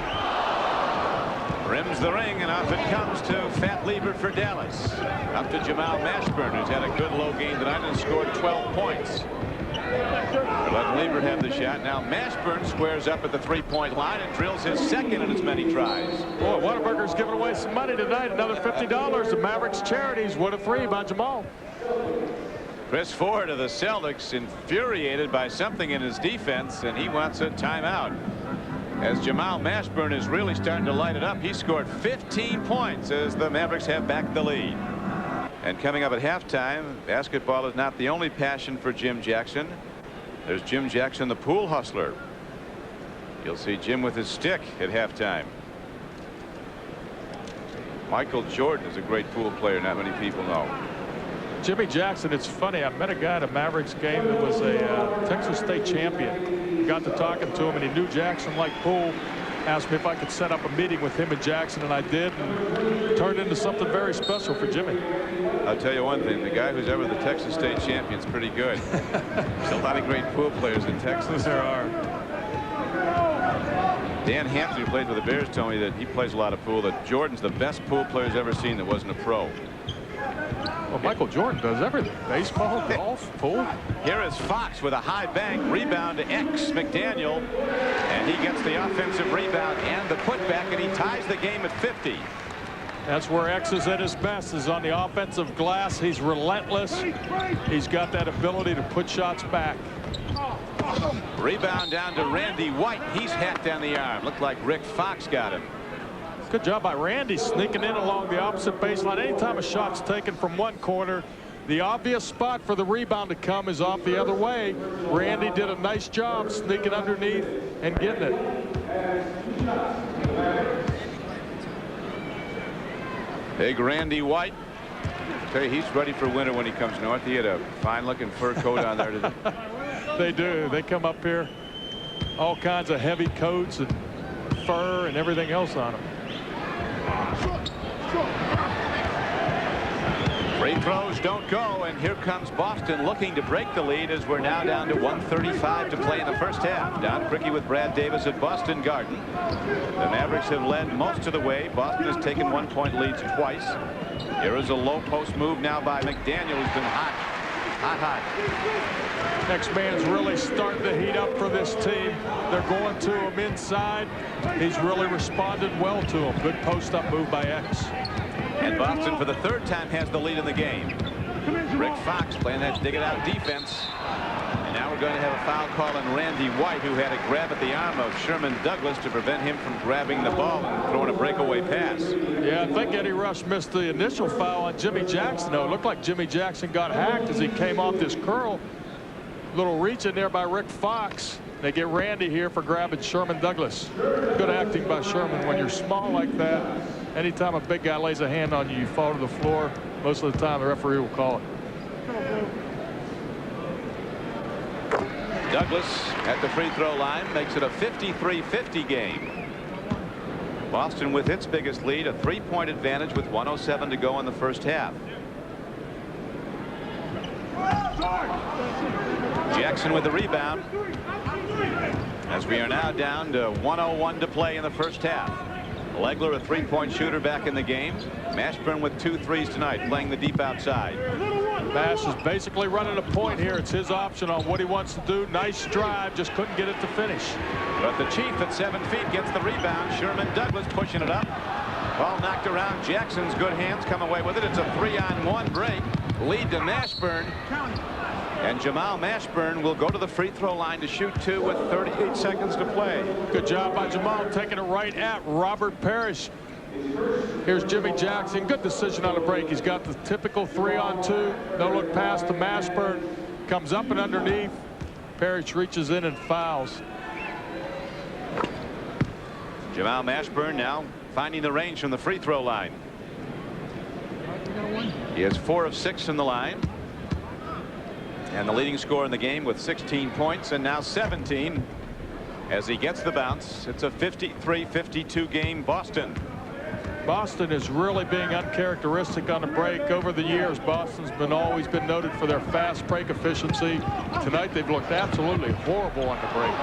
Rims the ring, and off it comes to Fat Lever for Dallas. Up to Jamal Mashburn, who's had a good low game tonight and scored 12 points. Let Lever have the shot. Now Mashburn squares up at the three-point line and drills his second in as many tries. Boy, Whataburger's giving away some money tonight. Another $50 to Mavericks Charities. What a three by Jamal. Chris Ford of the Celtics infuriated by something in his defense, and he wants a timeout. As Jamal Mashburn is really starting to light it up. He scored 15 points as the Mavericks have back the lead. And coming up at halftime, basketball is not the only passion for Jim Jackson. There's Jim Jackson, the pool hustler. You'll see Jim with his stick at halftime. Michael Jordan is a great pool player, not many people know. Jimmy Jackson, it's funny, I met a guy at a Mavericks game that was a Texas State champion. Got to talking to him, and he knew Jackson liked pool. Asked me if I could set up a meeting with him and Jackson, and I did, and turned into something very special for Jimmy. I'll tell you one thing, the guy who's ever the Texas State champion is pretty good. There's a lot of great pool players in Texas. There are. Dan Hampton, who played for the Bears, told me that he plays a lot of pool, that Jordan's the best pool player he's ever seen that wasn't a pro. Well, Michael Jordan does everything. Baseball, golf, pool. Here is Fox with a high bank rebound to X McDaniel, and he gets the offensive rebound and the putback, and he ties the game at 50. That's where X is at his best, is on the offensive glass. He's relentless. He's got that ability to put shots back. Rebound down to Randy White. He's hacked down the arm. Looked like Rick Fox got him. Good job by Randy sneaking in along the opposite baseline. Anytime a shot's taken from one corner, the obvious spot for the rebound to come is off the other way. Randy did a nice job sneaking underneath and getting it. Big Randy White. I tell you, he's ready for winter when he comes north. He had a fine-looking fur coat on there today. They do. They come up here, all kinds of heavy coats and fur and everything else on them. Free throws don't go, and here comes Boston looking to break the lead as we're now down to 1:35 to play in the first half. Don Criqui with Brad Davis at Boston Garden. The Mavericks have led most of the way. Boston has taken 1-point leads twice. Here is a low post move now by McDaniel, who's been hot. Next man's really starting to heat up for this team. They're going to him inside. He's really responded well to him. Good post-up move by X. And Boston for the third time has the lead in the game. Rick Fox playing that dig-it-out defense. And now we're going to have a foul call on Randy White, who had a grab at the arm of Sherman Douglas to prevent him from grabbing the ball and throwing a breakaway pass. Yeah, I think Eddie Rush missed the initial foul on Jimmy Jackson, though. It looked like Jimmy Jackson got hacked as he came off this curl. Little reach in there by Rick Fox. They get Randy here for grabbing Sherman Douglas. Good acting by Sherman. When you're small like that, anytime a big guy lays a hand on you, you fall to the floor. Most of the time, the referee will call it. Douglas at the free throw line makes it a 53-50 game. Boston with its biggest lead, a 3-point advantage with 1:07 to go in the first half. Jackson with the rebound as we are now down to 1:01 to play in the first half. Legler, a three-point shooter, back in the game. Mashburn with 2 threes tonight, playing the deep outside. Bass is basically running a point here. It's his option on what he wants to do. Nice drive, just couldn't get it to finish. But the Chief at 7 feet gets the rebound. Sherman Douglas pushing it up. Ball knocked around. Jackson's good hands come away with it. It's a 3-on-1 break. Lead to Mashburn. And Jamal Mashburn will go to the free throw line to shoot 2 with 38 seconds to play. Good job by Jamal, taking it right at Robert Parrish. Here's Jimmy Jackson. Good decision on the break. He's got the typical 3-on-2. No look pass to Mashburn. Comes up and underneath. Parrish reaches in and fouls. Jamal Mashburn now finding the range from the free throw line. He has 4 of 6 in the line. And the leading scorer in the game with 16 points and now 17 as he gets the bounce. It's a 53-52 game. Boston is really being uncharacteristic on the break. Over the years, Boston's always been noted for their fast break efficiency. Tonight they've looked absolutely horrible on the break.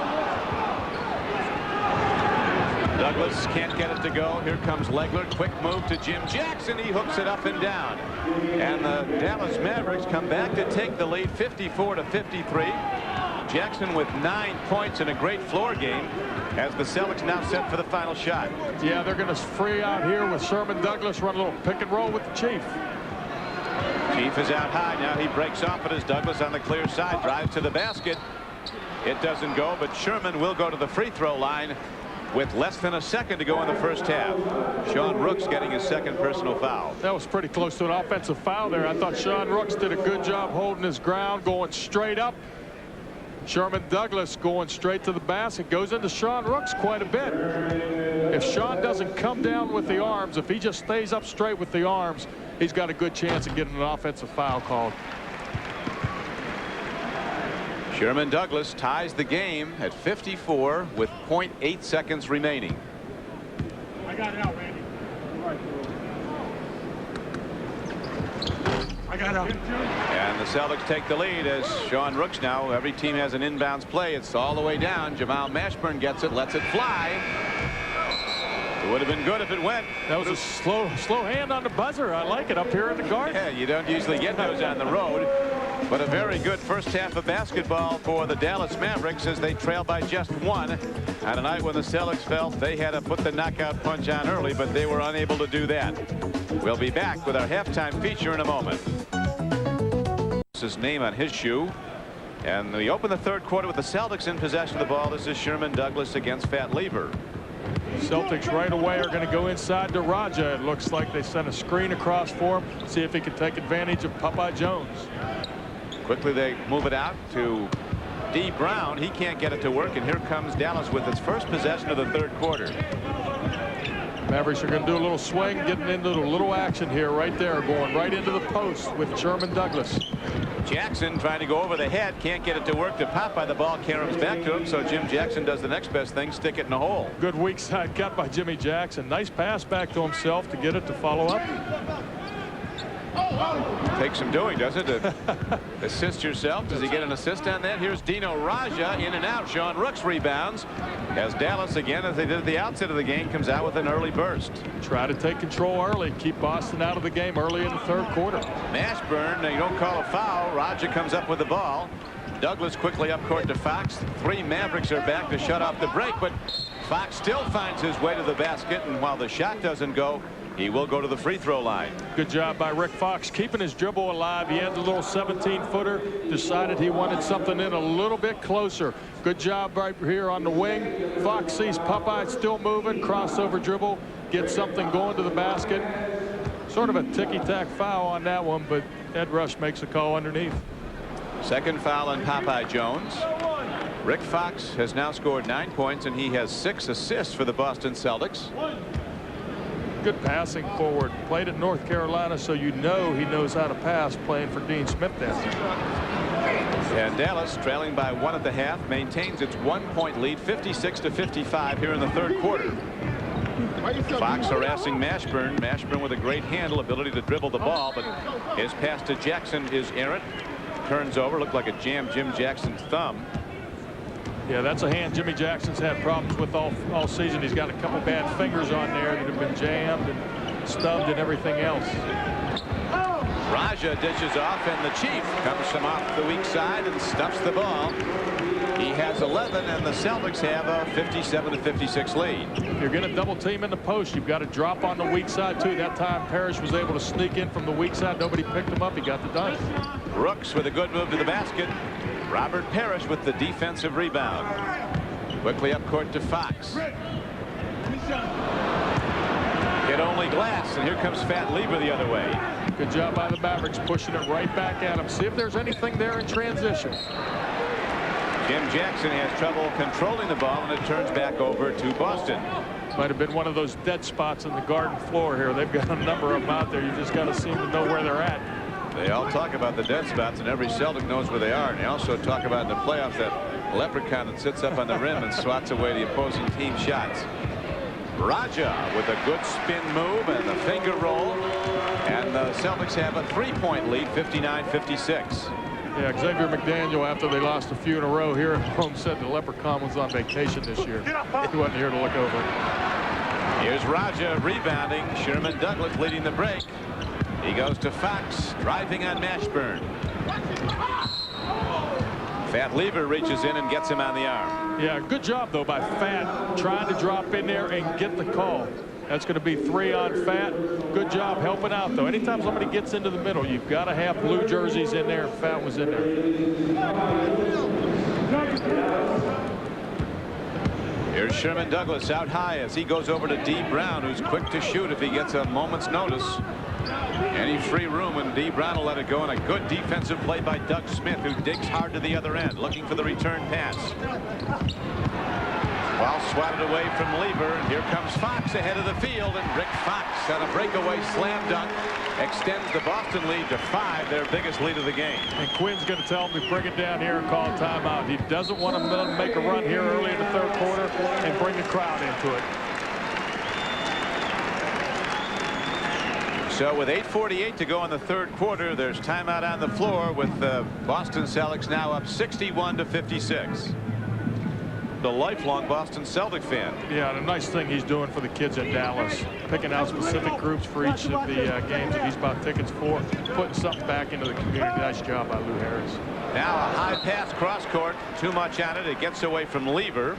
Douglas can't get it to go. Here comes Legler. Quick move to Jim Jackson. He hooks it up and down. And the Dallas Mavericks come back to take the lead 54-53. Jackson with 9 points in a great floor game as the Celtics now set for the final shot. Yeah, they're going to free out here with Sherman Douglas, run a little pick and roll with the Chief. Chief is out high. Now he breaks off it as Douglas on the clear side drives to the basket. It doesn't go, but Sherman will go to the free throw line with less than a second to go in the first half. Sean Rooks getting his second personal foul. That was pretty close to an offensive foul there. I thought Sean Rooks did a good job holding his ground, going straight up. Sherman Douglas going straight to the basket. Goes into Sean Rooks quite a bit. If Sean doesn't come down with the arms, if he just stays up straight with the arms, he's got a good chance of getting an offensive foul called. Sherman Douglas ties the game at 54 with 0.8 seconds remaining. I got it out, Randy. I got it out. And the Celtics take the lead as Sean Rooks now. Every team has an inbounds play. It's all the way down. Jamal Mashburn gets it, lets it fly. It would have been good if it went. That was a slow hand on the buzzer. I like it up here in the garden. Yeah, you don't usually get those on the road. But a very good first half of basketball for the Dallas Mavericks as they trail by just 1 on a night when the Celtics felt they had to put the knockout punch on early, but they were unable to do that. We'll be back with our halftime feature in a moment. His name on his shoe. And we open the third quarter with the Celtics in possession of the ball. This is Sherman Douglas against Fat Lever. Celtics right away are going to go inside to Raja. It looks like they sent a screen across for him. See if he can take advantage of Popeye Jones. Quickly they move it out to D. Brown. He can't get it to work, and here comes Dallas with its first possession of the third quarter. Mavericks are going to do a little swing, getting into a little action here right there, going right into the post with Sherman Douglas. Jackson trying to go over the head, can't get it to work to Popeye. The ball caroms back to him, so Jim Jackson does the next best thing, stick it in the hole. Good weak side cut by Jimmy Jackson. Nice pass back to himself to get it to follow up. Takes some doing, does it, to assist yourself? Does he get an assist on that? Here's Dino Raja in and out. Sean Rooks rebounds as Dallas, again, as they did at the outset of the game, comes out with an early burst. Try to take control early, keep Boston out of the game early in the third quarter. Mashburn, you don't call a foul. Raja comes up with the ball. Douglas quickly up court to Fox. 3 Mavericks are back to shut off the break, but Fox still finds his way to the basket, and while the shot doesn't go, he will go to the free throw line. Good job by Rick Fox keeping his dribble alive. He had the little 17-footer, decided he wanted something in a little bit closer. Good job right here on the wing. Fox sees Popeye still moving, crossover dribble, gets something going to the basket. Sort of a ticky-tack foul on that one, but Ed Rush makes a call underneath. Second foul on Popeye Jones. Rick Fox has now scored 9 points, and he has 6 assists for the Boston Celtics. Good passing forward. Played at North Carolina, so you know he knows how to pass, playing for Dean Smith then. And Dallas, trailing by 1 at the half, maintains its 1-point lead, 56-55 here in the third quarter. Fox harassing Mashburn. Mashburn with a great handle, ability to dribble the ball, but his pass to Jackson is errant. Turns over, looked like a jammed Jim Jackson's thumb. Yeah, that's a hand Jimmy Jackson's had problems with all season. He's got a couple bad fingers on there that have been jammed and stubbed and everything else. Raja dishes off, and the Chief comes from off the weak side and stuffs the ball. He has 11, and the Celtics have a 57-56 lead. If you're going to double team in the post, you've got to drop on the weak side too. That time Parrish was able to sneak in from the weak side. Nobody picked him up. He got the dunk. Brooks with a good move to the basket. Robert Parrish with the defensive rebound. Quickly up court to Fox. Hit only glass, and here comes Fat Lever the other way. Good job by the Mavericks pushing it right back at him. See if there's anything there in transition. Jim Jackson has trouble controlling the ball, and it turns back over to Boston. Might have been one of those dead spots in the Garden floor here. They've got a number of them out there. You just got to seem to know where they're at. They all talk about the dead spots, and every Celtic knows where they are. And they also talk about in the playoffs that leprechaun that sits up on the rim and swats away the opposing team shots. Raja with a good spin move and the finger roll, and the Celtics have a 3-point lead, 59-56. Yeah, Xavier McDaniel, after they lost a few in a row here at home, said the leprechaun was on vacation this year. He wasn't here to look over. Here's Raja rebounding. Sherman Douglas leading the break. He goes to Fox, driving on Mashburn. Fat Lever reaches in and gets him on the arm. Yeah, good job though by Fat, trying to drop in there and get the call. That's going to be 3 on Fat. Good job helping out though. Anytime somebody gets into the middle, you've got to have blue jerseys in there. Fat was in there. Here's Sherman Douglas out high as he goes over to D. Brown, who's quick to shoot if he gets a moment's notice. Any free room, and D. Brown will let it go, and a good defensive play by Doug Smith, who digs hard to the other end, looking for the return pass. Ball swatted away from Lever, and here comes Fox ahead of the field, and Rick Fox on a breakaway slam dunk extends the Boston lead to 5, their biggest lead of the game. And Quinn's going to tell him to bring it down here and call timeout. He doesn't want to make a run here early in the third quarter and bring the crowd into it. So with 8:48 to go in the third quarter, there's timeout on the floor with the Boston Celtics now up 61-56. The lifelong Boston Celtic fan. Yeah, and a nice thing he's doing for the kids in Dallas, picking out specific groups for each of the games that he's bought tickets for, putting something back into the community. Nice job by Lou Harris. Now a high pass cross court, too much on it. It gets away from Lever,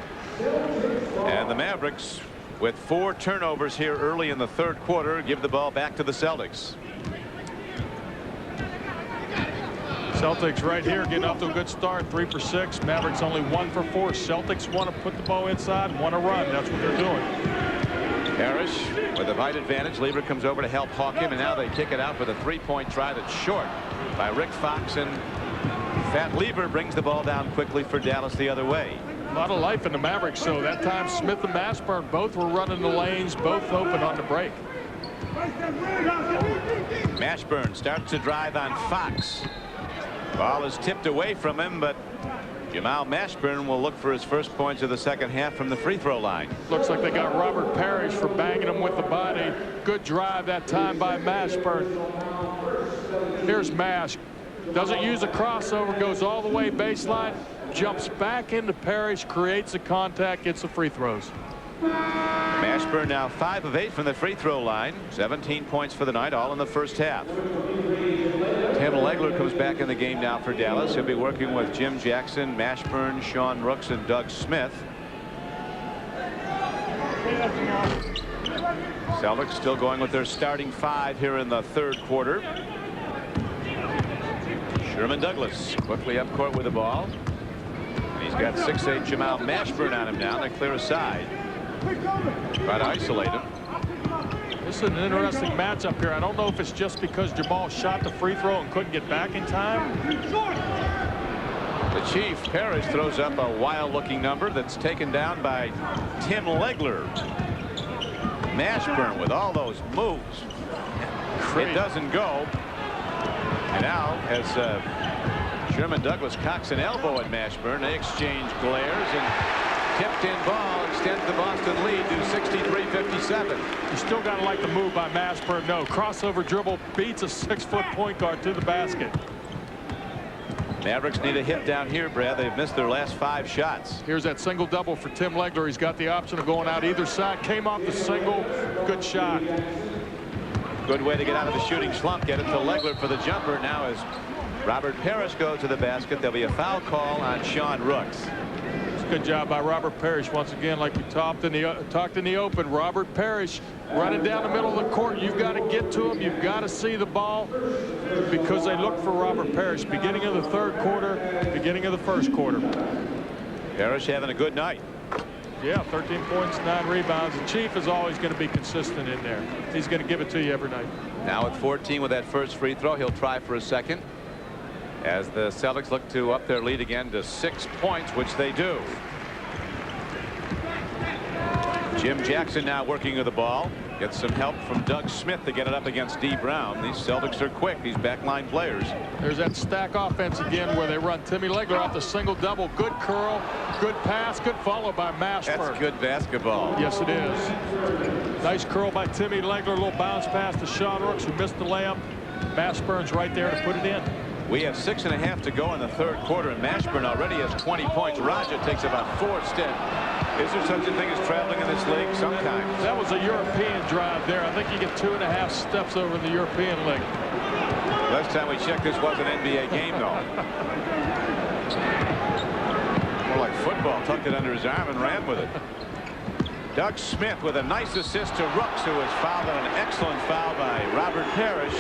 and the Mavericks, with 4 turnovers here early in the third quarter, give the ball back to the Celtics. Celtics right here getting off to a good start, 3 for 6. Mavericks only 1 for 4. Celtics want to put the ball inside and want to run. That's what they're doing. Parrish with a height advantage. Lever comes over to help hawk him, and now they kick it out with a 3-point try that's short by Rick Fox, and Fat Lever brings the ball down quickly for Dallas the other way. A lot of life in the Mavericks, so that time Smith and Mashburn both were running the lanes, both open on the break. Mashburn starts to drive on Fox. Ball is tipped away from him, but Jamal Mashburn will look for his first points of the second half from the free throw line. Looks like they got Robert Parrish for banging him with the body. Good drive that time by Mashburn. Here's Mash. Doesn't use a crossover, goes all the way baseline, jumps back into Parrish, creates a contact, gets the free throws. Mashburn now 5 of 8 from the free throw line. 17 points for the night, all in the first half. Tim Legler comes back in the game now for Dallas. He'll be working with Jim Jackson, Mashburn, Sean Rooks, and Doug Smith. Celtics still going with their starting 5 here in the third quarter. Sherman Douglas quickly up court with the ball. He's got 6'8" Jamal Mashburn on him now. They clear aside. Try to isolate him. This is an interesting matchup here. I don't know if it's just because Jamal shot the free throw and couldn't get back in time. The Chief, Parrish, throws up a wild-looking number that's taken down by Tim Legler. Mashburn with all those moves. It doesn't go. And now, as Sherman Douglas cocks an elbow at Mashburn, they exchange glares, and tipped-in ball extends the Boston lead to 63-57. You still got to like the move by Mashburn. No, crossover dribble beats a 6-foot point guard to the basket. Mavericks need a hit down here, Brad. They've missed their last 5 shots. Here's that single double for Tim Legler. He's got the option of going out either side. Came off the single. Good shot. Good way to get out of the shooting slump. Get it to Legler for the jumper. Now as Robert Parrish goes to the basket, there'll be a foul call on Sean Rooks. Good job by Robert Parrish once again. Like we talked in the open, Robert Parrish running down the middle of the court. You've got to get to him. You've got to see the ball, because they look for Robert Parrish beginning of the 3rd quarter, beginning of the 1st quarter. Parrish having a good night. Yeah, 13 points, 9 rebounds. The Chief is always going to be consistent in there. He's going to give it to you every night. Now at 14 with that first free throw, he'll try for a second as the Celtics look to up their lead again to 6 points, which they do. Jim Jackson now working with the ball. Gets some help from Doug Smith to get it up against D. Brown. These Celtics are quick. These backline players. There's that stack offense again where they run Timmy Legler off the single double. Good curl, good pass, good follow by Mashburn. That's good basketball. Yes, it is. Nice curl by Timmy Legler. A little bounce pass to Sean Rooks, who missed the layup. Mashburn's right there to put it in. We have 6.5 to go in the 3rd quarter, and Mashburn already has 20 points. Raja takes about 4 steps. Is there such a thing as traveling in this league? Sometimes. That was a European drive there. I think you get 2.5 steps over in the European league. Last time we checked, this was an NBA game, though. More like football. Tucked it under his arm and ran with it. Doug Smith with a nice assist to Rooks, who was fouled on an excellent foul by Robert Parrish.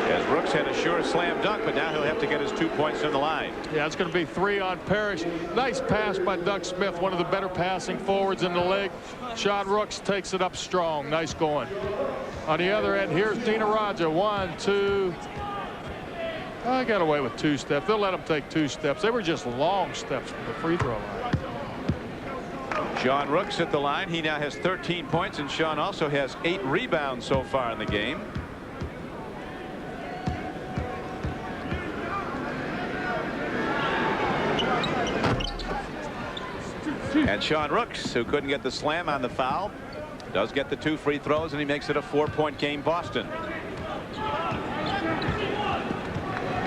As Rooks had a sure slam dunk, but now he'll have to get his 2 points on the line. Yeah, it's going to be 3 on Parrish. Nice pass by Doug Smith, one of the better passing forwards in the league. Sean Rooks takes it up strong. Nice going. On the other end, here's Dina Raja. 1, 2. I got away with 2 steps. They'll let him take 2 steps. They were just long steps from the free throw line. Sean Rooks at the line. He now has 13 points, and Sean also has 8 rebounds so far in the game. And Sean Rooks, who couldn't get the slam on the foul, does get the 2 free throws, and he makes it a 4-point game. Boston.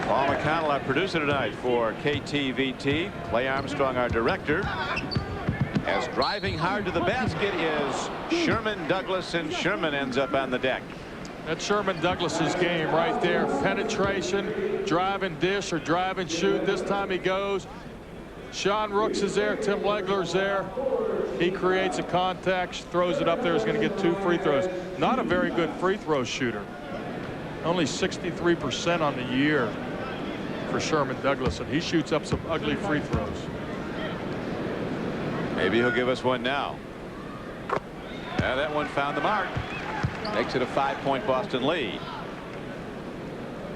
Paul McConnell, our producer tonight for KTVT. Clay Armstrong, our director. As driving hard to the basket is Sherman Douglas, and Sherman ends up on the deck. That's Sherman Douglas's game right there. Penetration, drive and dish, or drive and shoot. This time he goes. Sean Rooks is there. Tim Legler's there. He creates a contact, throws it up there. He's going to get 2 free throws. Not a very good free throw shooter. Only 63% on the year for Sherman Douglas, and he shoots up some ugly free throws. Maybe he'll give us one now. Yeah, that one found the mark. Makes it a 5-point Boston lead.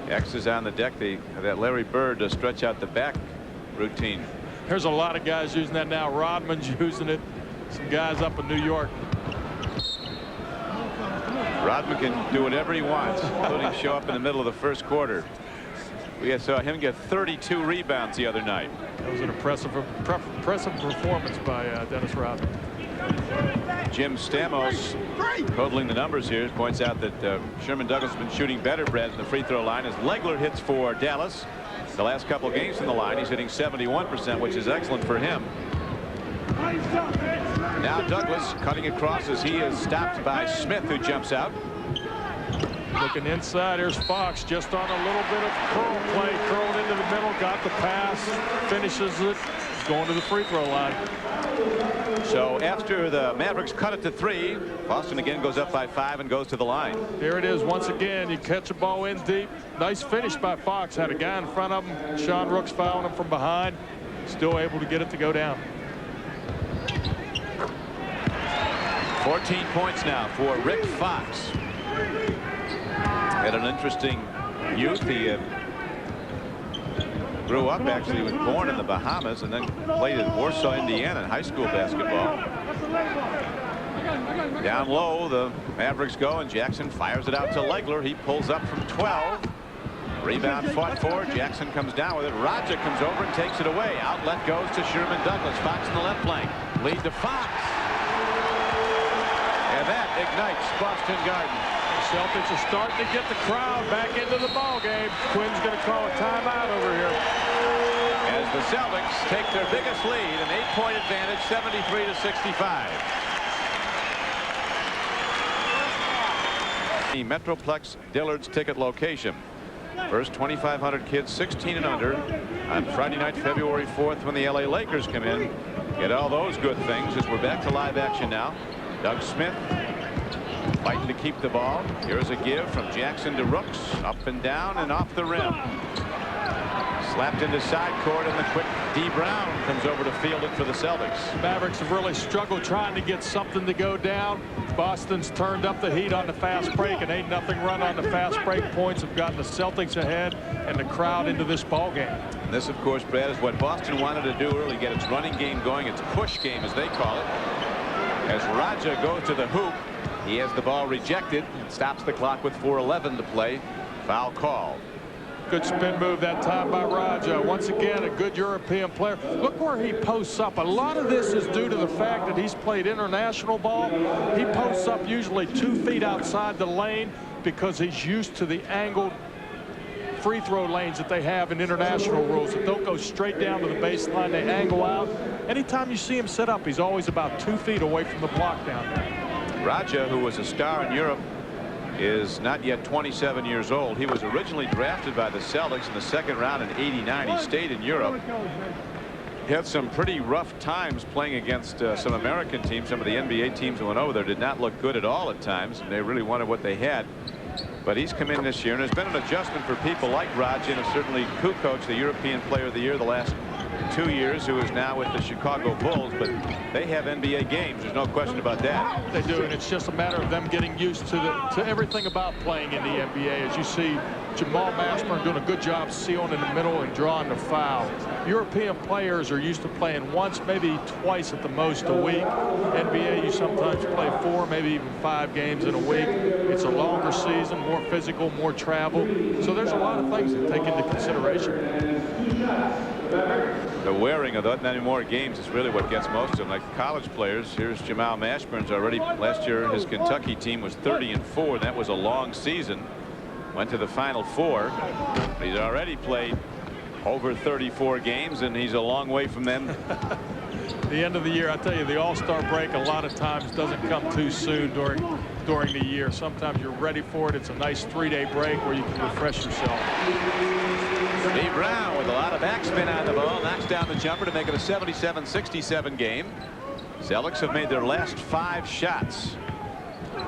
X is on the deck. That Larry Bird to stretch out the back routine. There's a lot of guys using that now. Rodman's using it. Some guys up in New York. Rodman can do whatever he wants, including show up in the middle of the 1st quarter. We saw him get 32 rebounds the other night. That was an impressive performance by Dennis Rodman. Jim Stamos, totaling the numbers here, points out that Sherman Douglas has been shooting better, Brad, in the free throw line as Legler hits for Dallas. The last couple of games in the line, he's hitting 71%, which is excellent for him. Now Douglas cutting across as he is stopped by Smith, who jumps out. Looking inside, here's Fox just on a little bit of curl play, curled into the middle, got the pass, finishes it, going to the free throw line. So after the Mavericks cut it to 3, Boston again goes up by 5 and goes to the line. Here it is once again. You catch a ball in deep. Nice finish by Fox. Had a guy in front of him. Sean Rooks fouling him from behind. Still able to get it to go down. 14 points now for Rick Fox. Had an interesting youth. He grew up, actually, he was born in the Bahamas and then played in Warsaw, Indiana in high school basketball. Down low, the Mavericks go, and Jackson fires it out to Legler. He pulls up from 12. Rebound fought for. Jackson comes down with it. Raja comes over and takes it away. Outlet goes to Sherman Douglas. Fox in the left flank. Lead to Fox. And that ignites Boston Garden. The Celtics are starting to get the crowd back into the ball game. Quinn's going to call a timeout over here. the Celtics take their biggest lead, an 8-point advantage, 73-65. The Metroplex Dillard's ticket location. First 2,500 kids 16 and under on Friday night, February 4th, when the LA Lakers come in. Get all those good things as we're back to live action now. Doug Smith fighting to keep the ball. Here's a give from Jackson to Rooks, up and down and off the rim. Slapped into side court, and the quick D. Brown comes over to field it for the Celtics. Mavericks have really struggled trying to get something to go down. Boston's turned up the heat on the fast break, and ain't nothing run on the fast break. Points have gotten the Celtics ahead and the crowd into this ball game. And this, of course, Brad, is what Boston wanted to do early, get its running game going, its push game, as they call it. As Raja goes to the hoop, he has the ball rejected and stops the clock with 4:11 to play. Foul call. Good spin move that time by Raja. Once again, a good European player. Look where he posts up. A lot of this is due to the fact that he's played international ball. He posts up usually 2 feet outside the lane because he's used to the angled free throw lanes that they have in international rules. That don't go straight down to the baseline. They angle out. Anytime you see him set up, he's always about 2 feet away from the block down there. Raja, who was a star in Europe, is not yet 27 years old. He was originally drafted by the Celtics in the second round in '89. He stayed in Europe. He had some pretty rough times playing against some American teams. Some of the NBA teams who went over there did not look good at all at times, and they really wanted what they had. But he's come in this year, and there's been an adjustment for people like Raja, and certainly Kukoc, the European Player of the Year the last 2 years, who is now with the Chicago Bulls. But they have NBA games. There's no question about that. They do, and it's just a matter of them getting used to everything about playing in the NBA. As you see, Jamal Mashburn doing a good job sealing in the middle and drawing the foul. European players are used to playing once, maybe twice at the most a week. NBA, you sometimes play 4, maybe even 5 games in a week. It's a longer season, more physical, more travel. So there's a lot of things to take into consideration. The wearing of that many more games is really what gets most of them. Like college players, here's Jamal Mashburn's already. Last year his Kentucky team was 30-4. That was a long season. Went to the Final Four. He's already played over 34 games, and he's a long way from them. The end of the year, I tell you, the All-Star break a lot of times doesn't come too soon during the year. Sometimes you're ready for it. It's a nice 3-day break where you can refresh yourself. D. Brown with a lot of backspin on the ball, knocks down the jumper to make it a 77-67 game. Celtics have made their last 5 shots.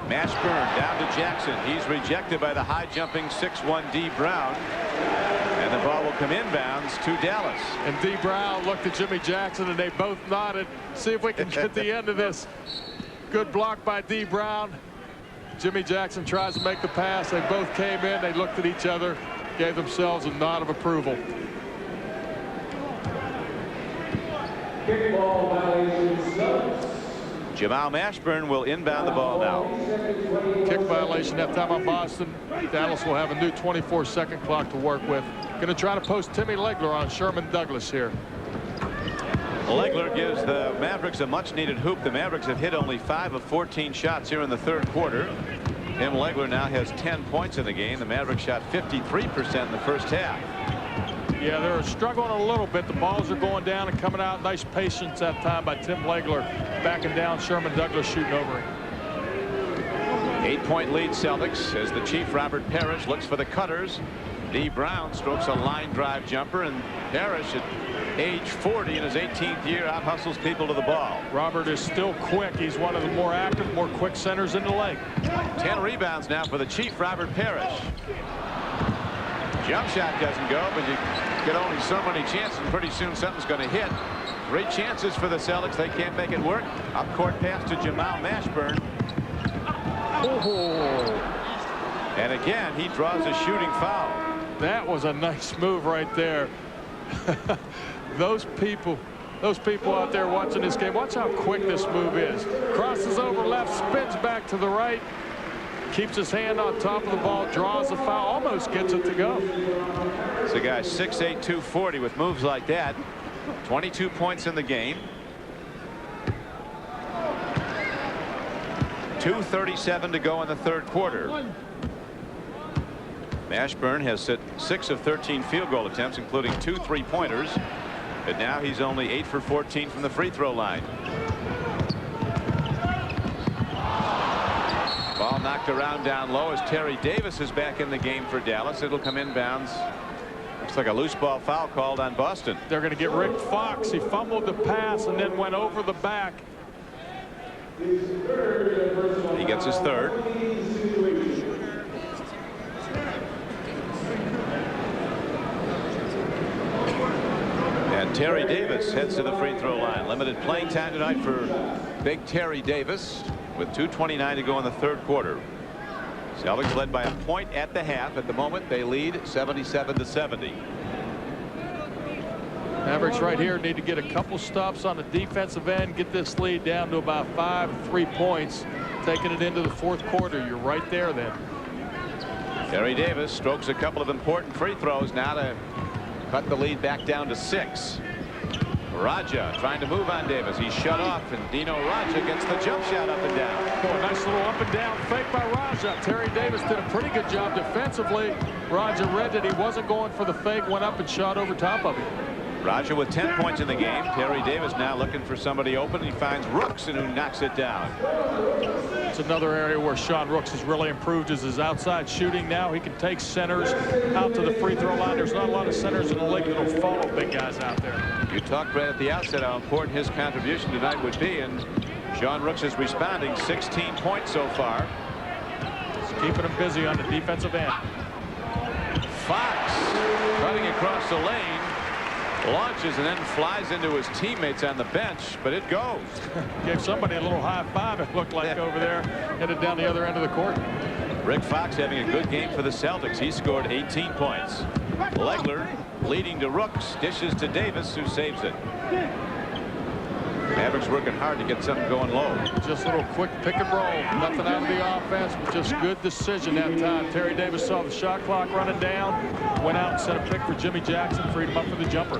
Mashburn down to Jackson. He's rejected by the high jumping 6'1" D. Brown. And the ball will come inbounds to Dallas. And D. Brown looked at Jimmy Jackson, and they both nodded. See if we can get the end of this. Good block by D. Brown. Jimmy Jackson tries to make the pass. They both came in. They looked at each other, gave themselves a nod of approval. Kickball violation. Jamal Mashburn will inbound the ball now. Kick violation that time on Boston. Dallas will have a new 24-second clock to work with. Going to try to post Timmy Legler on Sherman Douglas here. Legler gives the Mavericks a much-needed hoop. The Mavericks have hit only 5 of 14 shots here in the third quarter. Tim Legler now has 10 points in the game. The Mavericks shot 53% in the first half. Yeah, they're struggling a little bit. The balls are going down and coming out. Nice patience that time by Tim Legler, backing down Sherman Douglas, shooting over him. 8-point lead Celtics as the Chief Robert Parrish looks for the cutters. D. Brown strokes a line drive jumper, and Parrish at age 40 in his 18th year out hustles people to the ball. Robert is still quick. He's one of the more active, more quick centers in the league. 10 rebounds now for the Chief Robert Parrish. Jump shot doesn't go, but you get only so many chances, and pretty soon something's going to hit. 3 chances for the Celtics. They can't make it work. Up court pass to Jamal Mashburn. Oh. And again, he draws a shooting foul. That was a nice move right there. Those people out there watching this game, watch how quick this move is. Crosses over left, spins back to the right, keeps his hand on top of the ball, draws the foul, almost gets it to go. It's a guy 6'8", 240 with moves like that. 22 points in the game. 2:37 to go in the third quarter. Mashburn has hit 6 of 13 field goal attempts, including 2 3-pointers. But now he's only 8 for 14 from the free throw line. Ball knocked around down low as Terry Davis is back in the game for Dallas. It'll come inbounds. Looks like a loose ball foul called on Boston. They're going to get Rick Fox. He fumbled the pass and then went over the back. He gets his third. And Terry Davis heads to the free throw line. Limited playing time tonight for big Terry Davis with 2:29 to go in the third quarter. Celtics led by a point at the half. At the moment they lead 77-70. Mavericks right here need to get a couple stops on the defensive end, get this lead down to about 3 points, taking it into the fourth quarter. You're right there then. Terry Davis strokes a couple of important free throws now to cut the lead back down to 6. Raja trying to move on Davis. He's shut off, and Dino Raja gets the jump shot up and down. Oh, a nice little up and down fake by Raja. Terry Davis did a pretty good job defensively. Raja read that he wasn't going for the fake, went up and shot over top of him. Raja with 10 points in the game. Terry Davis now looking for somebody open. He finds Rooks, and who knocks it down. It's another area where Sean Rooks has really improved is his outside shooting. Now he can take centers out to the free throw line. There's not a lot of centers in the league that will follow big guys out there. You talked right at the outset how important his contribution tonight would be, and Sean Rooks is responding. 16 points so far. It's keeping him busy on the defensive end. Fox running across the lane, launches and then flies into his teammates on the bench, but it goes. Gave somebody a little high five, it looked like, over there, headed down the other end of the court. Rick Fox having a good game for the Celtics. He scored 18 points. Legler leading to Rooks, dishes to Davis, who saves it. Mavericks working hard to get something going low. Just a little quick pick and roll. Nothing out of the offense, but just good decision that time. Terry Davis saw the shot clock running down, went out and set a pick for Jimmy Jackson, freed him up for the jumper.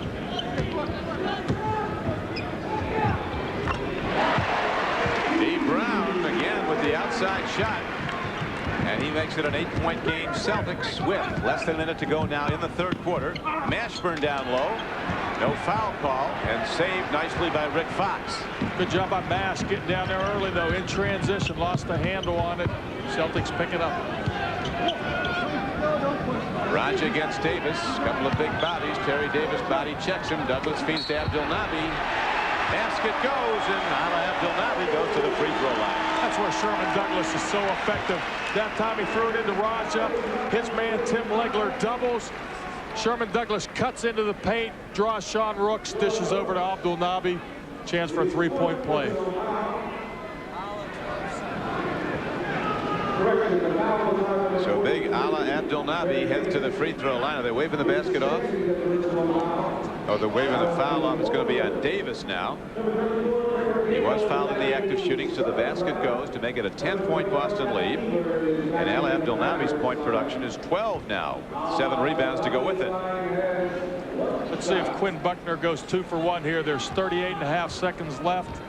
Dee Brown again with the outside shot. And he makes it an 8-point game. Celtics with less than a minute to go now in the third quarter. Mashburn down low. No foul call, and saved nicely by Rick Fox. Good job by Mash getting down there early, though, in transition. Lost the handle on it. Celtics pick it up. Raja against Davis. Couple of big bodies. Terry Davis body checks him. Douglas feeds to Abdelnaby. Basket goes, and Ala Abdelnaby goes to the free throw line. That's where Sherman Douglas is so effective. That time he threw it into Raja. His man Tim Legler doubles. Sherman Douglas cuts into the paint, draws Sean Rooks, dishes over to Abdelnaby. Chance for a 3-point play. So big Ala Abdelnaby heads to the free throw line. Are they waving the basket off? Oh, they're waving the foul off. It's going to be on Davis now. He was fouled in the act of shooting, so the basket goes to make it a 10-point Boston lead. And Ala Abdelnaby's point production is 12 now, with 7 rebounds to go with it. Let's see if Quinn Buckner goes 2 for 1 here. There's 38.5 seconds left.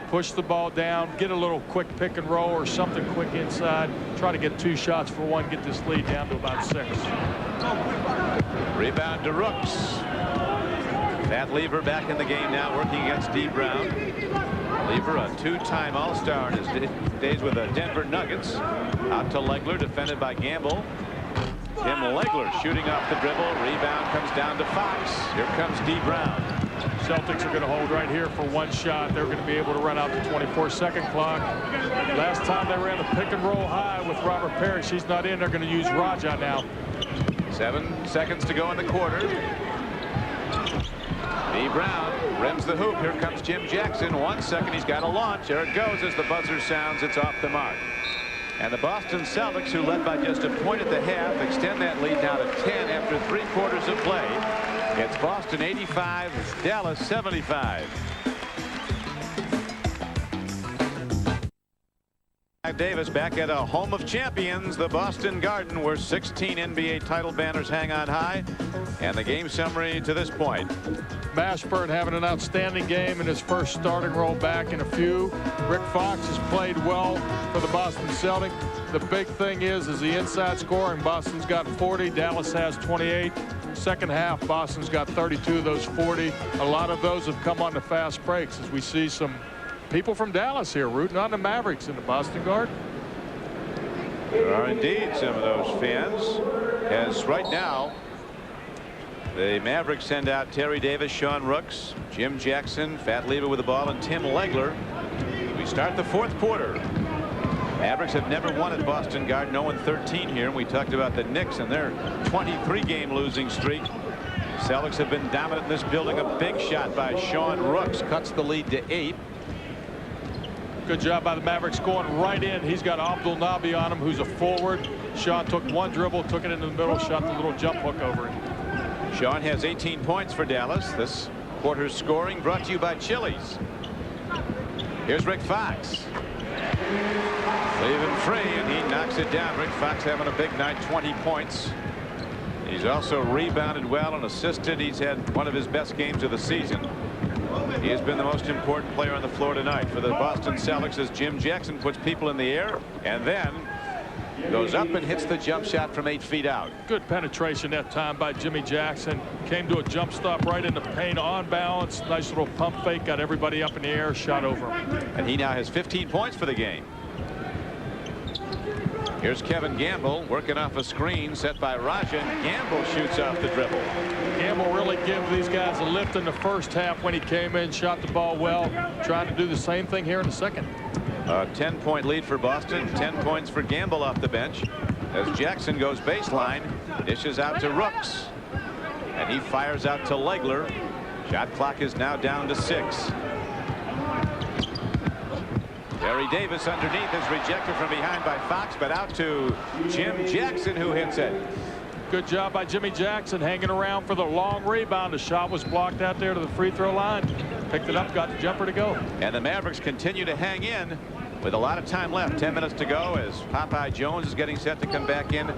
Push the ball down, get a little quick pick and roll or something quick inside. Try to get 2 shots for 1, get this lead down to about 6. Rebound to Rooks. Pat Lever back in the game now, working against Dee Brown. Lever, a 2-time All-Star in his days with the Denver Nuggets. Out to Legler, defended by Gamble. Tim Legler shooting off the dribble. Rebound comes down to Fox. Here comes Dee Brown. Celtics are going to hold right here for 1 shot. They're going to be able to run out the 24-second clock. Last time they ran the pick and roll high with Robert Parrish. He's not in. They're going to use Raja now. 7 seconds to go in the quarter. Dee Brown rims the hoop. Here comes Jim Jackson. 1 second. He's got a launch. There it goes as the buzzer sounds. It's off the mark. And the Boston Celtics, who led by just a point at the half, extend that lead now to 10 after 3 quarters of play. It's Boston 85, Dallas 75. Davis back at a home of champions, the Boston Garden, where 16 NBA title banners hang on high. And the game summary to this point. Mashburn having an outstanding game in his first starting role back in a few. Rick Fox has played well for the Boston Celtics. The big thing is the inside scoring. Boston's got 40, Dallas has 28. Second half, Boston's got 32 of those 40. A lot of those have come on the fast breaks as we see some people from Dallas here rooting on the Mavericks in the Boston Garden. There are indeed some of those fans, as right now the Mavericks send out Terry Davis, Sean Rooks, Jim Jackson, Fat Lever with the ball, and Tim Legler. We start the fourth quarter. Mavericks have never won at Boston Garden, 0-13 here, and we talked about the Knicks and their 23-game losing streak. Celtics have been dominant in this building. A big shot by Sean Rooks cuts the lead to 8. Good job by the Mavericks going right in. He's got Abdul Nabi on him, who's a forward. Sean took one dribble, took it into the middle, shot the little jump hook over it. Sean has 18 points for Dallas. This quarter's scoring brought to you by Chili's. Here's Rick Fox. Leaving free, and he knocks it down. Rick Fox having a big night, 20 points. He's also rebounded well and assisted. He's had one of his best games of the season. He has been the most important player on the floor tonight for the Boston Celtics as Jim Jackson puts people in the air and then goes up and hits the jump shot from 8 feet out. Good penetration that time by Jimmy Jackson. Came to a jump stop right in the paint on balance. Nice little pump fake, got everybody up in the air, shot over him. And he now has 15 points for the game. Here's Kevin Gamble working off a screen set by Rajan. Gamble shoots off the dribble. Gamble really gave these guys a lift in the first half when he came in, shot the ball well. Trying to do the same thing here in the second. A 10-point lead for Boston. 10 points for Gamble off the bench as Jackson goes baseline, dishes out to Rooks, and he fires out to Legler. Shot clock is now down to 6. Terry Davis underneath is rejected from behind by Fox, but out to Jim Jackson, who hits it. Good job by Jimmy Jackson hanging around for the long rebound. The shot was blocked out there to the free throw line. Picked it up, got the jumper to go. And the Mavericks continue to hang in with a lot of time left. 10 minutes to go as Popeye Jones is getting set to come back in.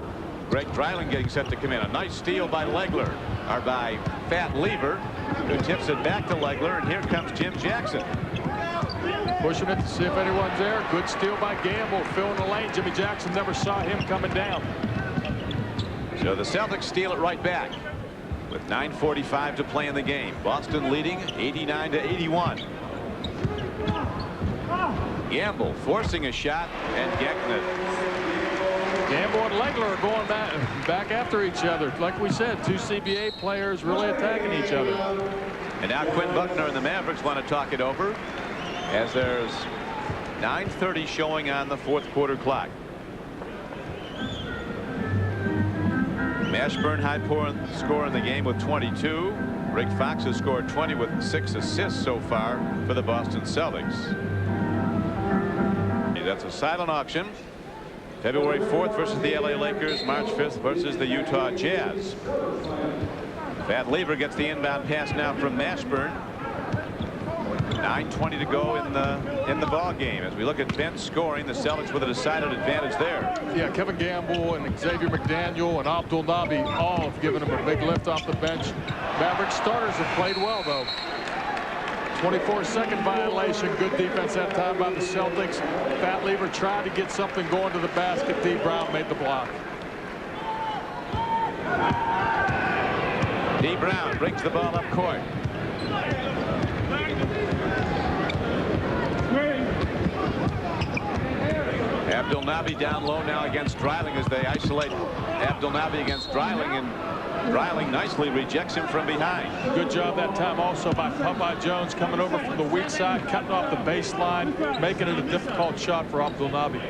Greg Dreiling getting set to come in. A nice steal by Legler, or by Fat Lever, who tips it back to Legler, and here comes Jim Jackson. Pushing it to see if anyone's there. Good steal by Gamble, filling the lane. Jimmy Jackson never saw him coming down. So the Celtics steal it right back with 9:45 to play in the game. Boston leading 89-81. Gamble forcing a shot and getting it. Gamble and Legler are going back after each other. Like we said, two CBA players really attacking each other. And now Quinn Buckner and the Mavericks want to talk it over as there's 9:30 showing on the fourth quarter clock. Mashburn high score in the game with 22. Rick Fox has scored 20 with 6 assists so far for the Boston Celtics. That's a silent auction. February 4th versus the LA Lakers. March 5th versus the Utah Jazz. Fat Lever gets the inbound pass now from Mashburn. 9:20 to go in the ball game. As we look at bench scoring, the Celtics with a decided advantage there. Yeah, Kevin Gamble and Xavier McDaniel and Abdul Nabi all have given him a big lift off the bench. Maverick starters have played well, though. 24-second violation. Good defense that time by the Celtics. Fat Lever tried to get something going to the basket. D. Brown made the block. D. Brown brings the ball up court. Abdul Nabi down low now against Dreiling as they isolate Abdul Nabi against Dreiling, and Dreiling nicely rejects him from behind. Good job that time also by Popeye Jones coming over from the weak side, cutting off the baseline, making it a difficult shot for Abdul Nabi.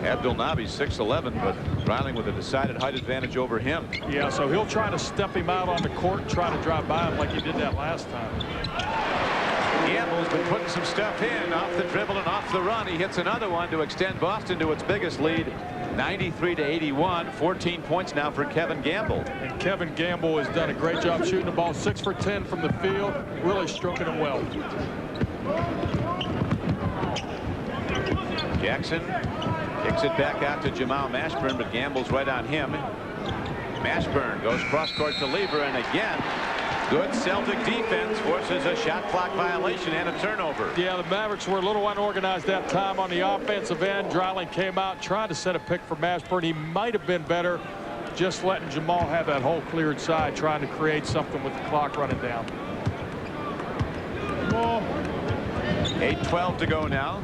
Abdul Nabi 6'11", but Dreiling with a decided height advantage over him. Yeah, so he'll try to step him out on the court and try to drive by him like he did that last time. Gamble's been putting some stuff in off the dribble and off the run. He hits another one to extend Boston to its biggest lead, 93-81. 14 points now for Kevin Gamble. And Kevin Gamble has done a great job shooting the ball. 6 for 10 from the field, really stroking him well. Jackson kicks it back out to Jamal Mashburn, but Gamble's right on him. Mashburn goes cross court to Lever, and again, good Celtic defense forces a shot clock violation and a turnover. Yeah, the Mavericks were a little unorganized that time on the offensive end. Dreiling came out, tried to set a pick for Mashburn. He might have been better. just letting Jamal have that whole cleared side, trying to create something with the clock running down. 8:12 to go now.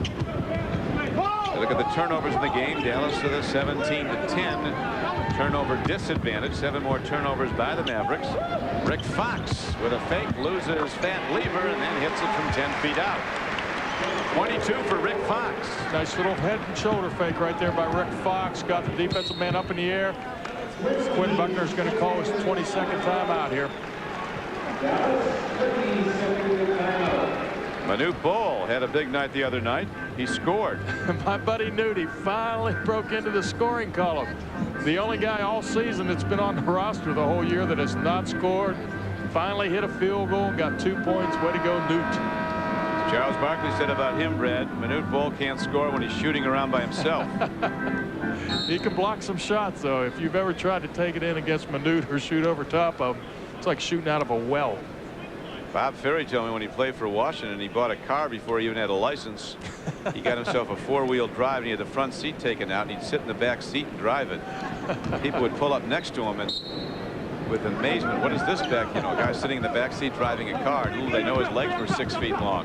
Look at the turnovers in the game. Dallas to the 17-10 turnover disadvantage. 7 more turnovers by the Mavericks. Rick Fox with a fake loses Fat Lever and then hits it from 10 feet out. 22 for Rick Fox. Nice little head and shoulder fake right there by Rick Fox. Got the defensive man up in the air. Quinn Buckner's going to call his 22nd timeout here. Manute Bol had a big night the other night. He scored. My buddy Nudie finally broke into the scoring column. The only guy all season that's been on the roster the whole year that has not scored. Finally hit a field goal, got 2 points. Way to go, Newt. Charles Barkley said about him, Brad, Manute Bol can't score when he's shooting around by himself. He can block some shots, though. If you've ever tried to take it in against Manute or shoot over top of him, it's like shooting out of a well. Bob Ferry told me when he played for Washington, he bought a car before he even had a license. He got himself a 4-wheel drive, and he had the front seat taken out, and he'd sit in the back seat and drive it. People would pull up next to him and with amazement, what is this back? You know, a guy sitting in the back seat driving a car. And, ooh, they know his legs were 6 feet long.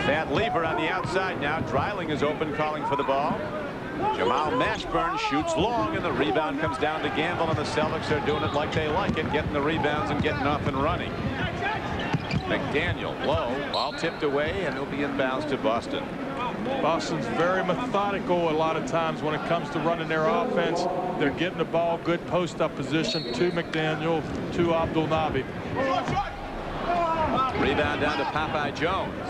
Fat Lever on the outside now. Dreiling is open, calling for the ball. Jamal Mashburn shoots long, and the rebound comes down to Gamble, and the Celtics are doing it like they like it, getting the rebounds and getting up and running. McDaniel low, ball tipped away, and it'll be inbounds to Boston. Boston's very methodical a lot of times when it comes to running their offense. They're getting the ball, good post-up position to McDaniel, to Abdul Nabi. Rebound down to Popeye Jones.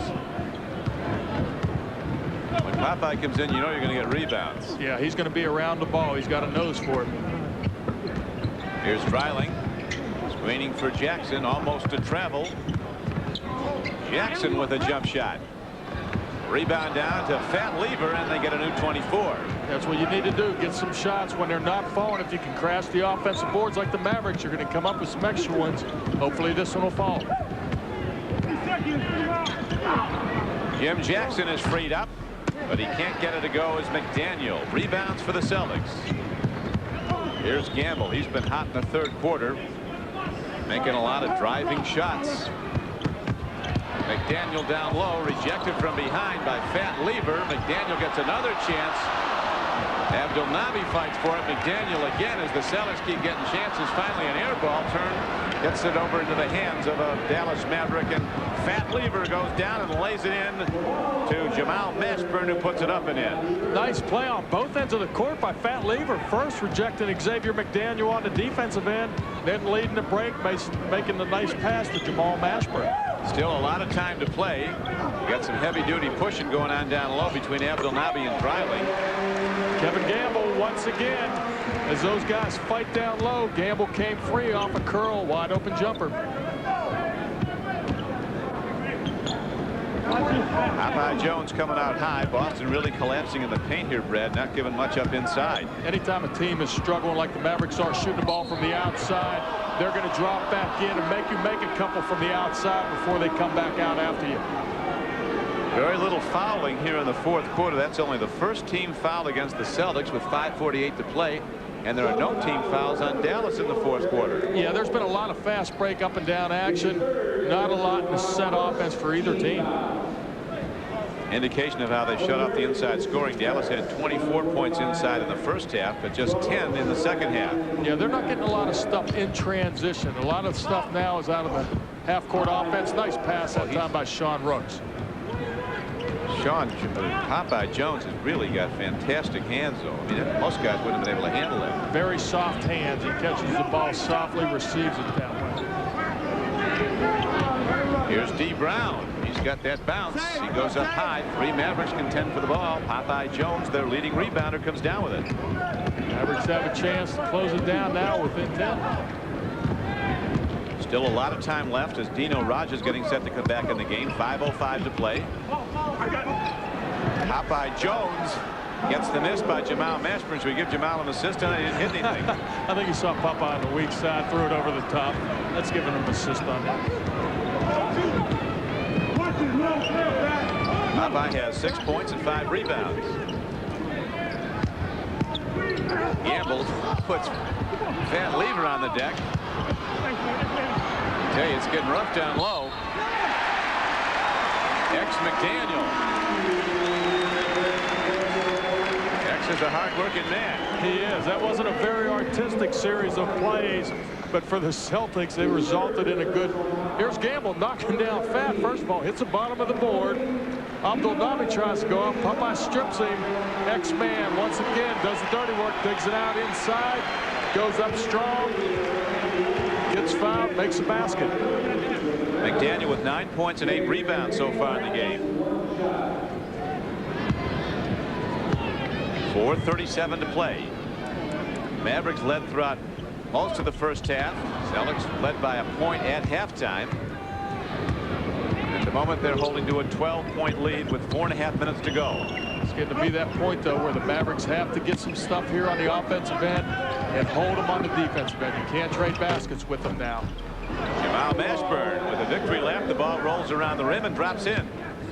When Popeye comes in, you know you're going to get rebounds. Yeah, he's going to be around the ball. He's got a nose for it. Here's Dreiling. Screening for Jackson, almost to travel. Jackson with a jump shot. Rebound down to Fat Lever, and they get a new 24. That's what you need to do. Get some shots when they're not falling. If you can crash the offensive boards like the Mavericks, you're going to come up with some extra ones. Hopefully this one will fall. Jim Jackson is freed up, but he can't get it to go as McDaniel. Rebounds for the Celtics. Here's Gamble. He's been hot in the third quarter, making a lot of driving shots. McDaniel down low, rejected from behind by Fat Lever. McDaniel gets another chance. Abdul Nabi fights for it. McDaniel again as the Celtics keep getting chances. Finally an air ball turn. Gets it over into the hands of a Dallas Maverick, and Fat Lever goes down and lays it in to Jamal Mashburn, who puts it up and in. Nice play on both ends of the court by Fat Lever. First rejecting Xavier McDaniel on the defensive end, then leading the break, making the nice pass to Jamal Mashburn. Still a lot of time to play. Got some heavy-duty pushing going on down low between Abdul Nabi and Dreiling. Kevin Gamble once again, as those guys fight down low. Gamble came free off a curl, wide open jumper. Popeye Jones coming out high. Boston really collapsing in the paint here, Brad. Not giving much up inside. Anytime a team is struggling like the Mavericks are, shooting the ball from the outside, they're going to drop back in and make you make a couple from the outside before they come back out after you. Very little fouling here in the fourth quarter. That's only the first team foul against the Celtics with 5:48 to play. And there are no team fouls on Dallas in the fourth quarter. Yeah, there's been a lot of fast break up and down action. Not a lot in the set offense for either team. Indication of how they shut off the inside scoring. Dallas had 24 points inside in the first half, but just 10 in the second half. Yeah, they're not getting a lot of stuff in transition. A lot of stuff now is out of the half-court offense. Nice pass that time by Sean Rooks. Popeye Jones has really got fantastic hands, though. I mean, most guys wouldn't have been able to handle that. Very soft hands. He catches the ball softly, receives it that way. Here's D. Brown. He's got that bounce. He goes up high. 3 Mavericks contend for the ball. Popeye Jones, their leading rebounder, comes down with it. Mavericks have a chance to close it down now within 10. Still a lot of time left as Dino Rogers getting set to come back in the game. 5:05 to play. Popeye Jones gets the miss by Jamal Mashburn. Should we give Jamal an assist on it? He didn't hit anything. I think he saw Popeye on the weak side, threw it over the top. Let's give him an assist on that. Popeye has 6 points and 5 rebounds. Gamble puts Van Lever on the deck. I tell you, it's getting rough down low. X McDaniel. X is a hard-working man. He is. That wasn't a very artistic series of plays, but for the Celtics, they resulted in a good. Here's Gamble knocking down Fat. First of all, hits the bottom of the board. Abdelnaby tries to go up. Popeye strips him. X-Man once again does the dirty work, digs it out inside, goes up strong, gets fouled, makes a basket. McDaniel with 9 points and 8 rebounds so far in the game. 4:37 to play. Mavericks led throughout most of the first half. Celtics led by a point at halftime. At the moment, they're holding to a 12-point lead with 4.5 minutes to go. It's getting to be that point, though, where the Mavericks have to get some stuff here on the offensive end and hold them on the defensive end. You can't trade baskets with them now. Jamal Mashburn with a victory lap. The ball rolls around the rim and drops in.